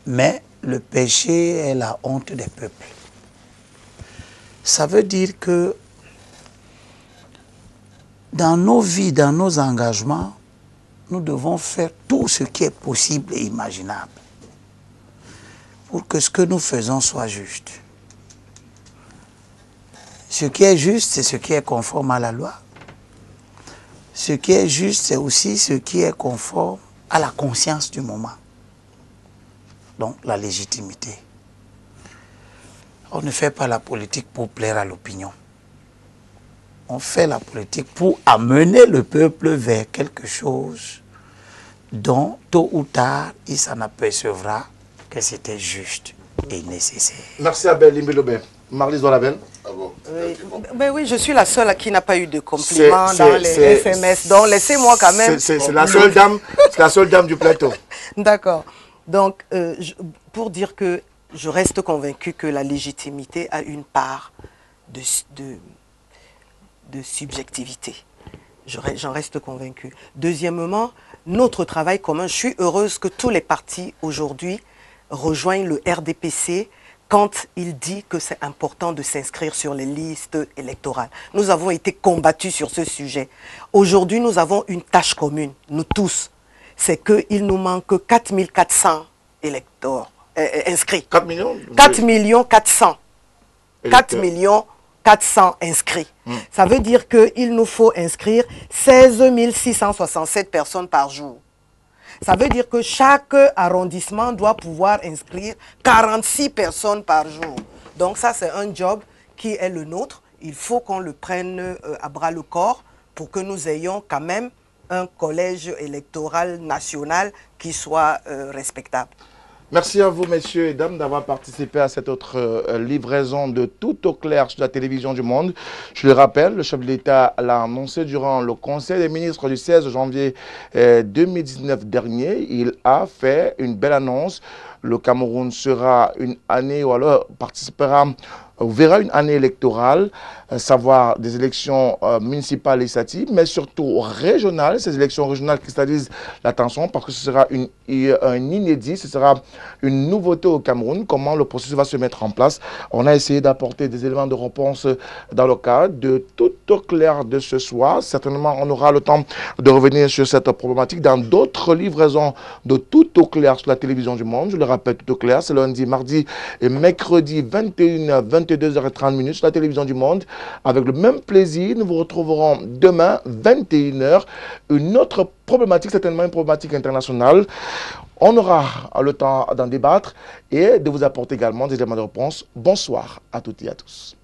Mais le péché est la honte des peuples. Ça veut dire que dans nos vies, dans nos engagements, nous devons faire tout ce qui est possible et imaginable pour que ce que nous faisons soit juste. Ce qui est juste, c'est ce qui est conforme à la loi. Ce qui est juste, c'est aussi ce qui est conforme à la conscience du moment. Donc, la légitimité. On ne fait pas la politique pour plaire à l'opinion. On fait la politique pour amener le peuple vers quelque chose dont, tôt ou tard, il s'en apercevra que c'était juste et nécessaire. Merci Abel Limbilobé. Marlise Dolabel. Ah bon? Oui, je suis la seule qui n'a pas eu de compliments dans les SMS. Donc, laissez-moi quand même... C'est la seule dame du plateau. D'accord. Donc, pour dire que je reste convaincue que la légitimité a une part de subjectivité. J'en reste convaincue. Deuxièmement, notre travail commun, je suis heureuse que tous les partis aujourd'hui rejoignent le RDPC quand il dit que c'est important de s'inscrire sur les listes électorales. Nous avons été combattus sur ce sujet. Aujourd'hui, nous avons une tâche commune, nous tous. C'est qu'il nous manque 4400 électeurs inscrits. 4 millions 4 millions 400. 4 millions 400 inscrits. Ça veut dire qu'il nous faut inscrire 16 667 personnes par jour. Ça veut dire que chaque arrondissement doit pouvoir inscrire 46 personnes par jour. Donc ça, c'est un job qui est le nôtre. Il faut qu'on le prenne à bras le corps pour que nous ayons quand même un collège électoral national qui soit respectable. Merci à vous, messieurs et dames, d'avoir participé à cette autre livraison de Tout au clair sur la télévision du monde. Je le rappelle, le chef de l'État l'a annoncé durant le Conseil des ministres du 16 janvier 2019 dernier. Il a fait une belle annonce. Le Cameroun sera une année, ou alors participera, ou verra une année électorale, savoir des élections municipales législatives, mais surtout régionales. Ces élections régionales cristallisent l'attention parce que ce sera un inédit, ce sera une nouveauté au Cameroun. Comment le processus va se mettre en place? On a essayé d'apporter des éléments de réponse dans le cadre de Tout au clair de ce soir. Certainement, on aura le temps de revenir sur cette problématique dans d'autres livraisons de Tout au clair sur la télévision du monde. Je le rappelle, Tout au clair, c'est lundi, mardi et mercredi 21h, 22h30 sur la télévision du monde. Avec le même plaisir, nous vous retrouverons demain, 21h. Une autre problématique, certainement une problématique internationale. On aura le temps d'en débattre et de vous apporter également des éléments de réponse. Bonsoir à toutes et à tous.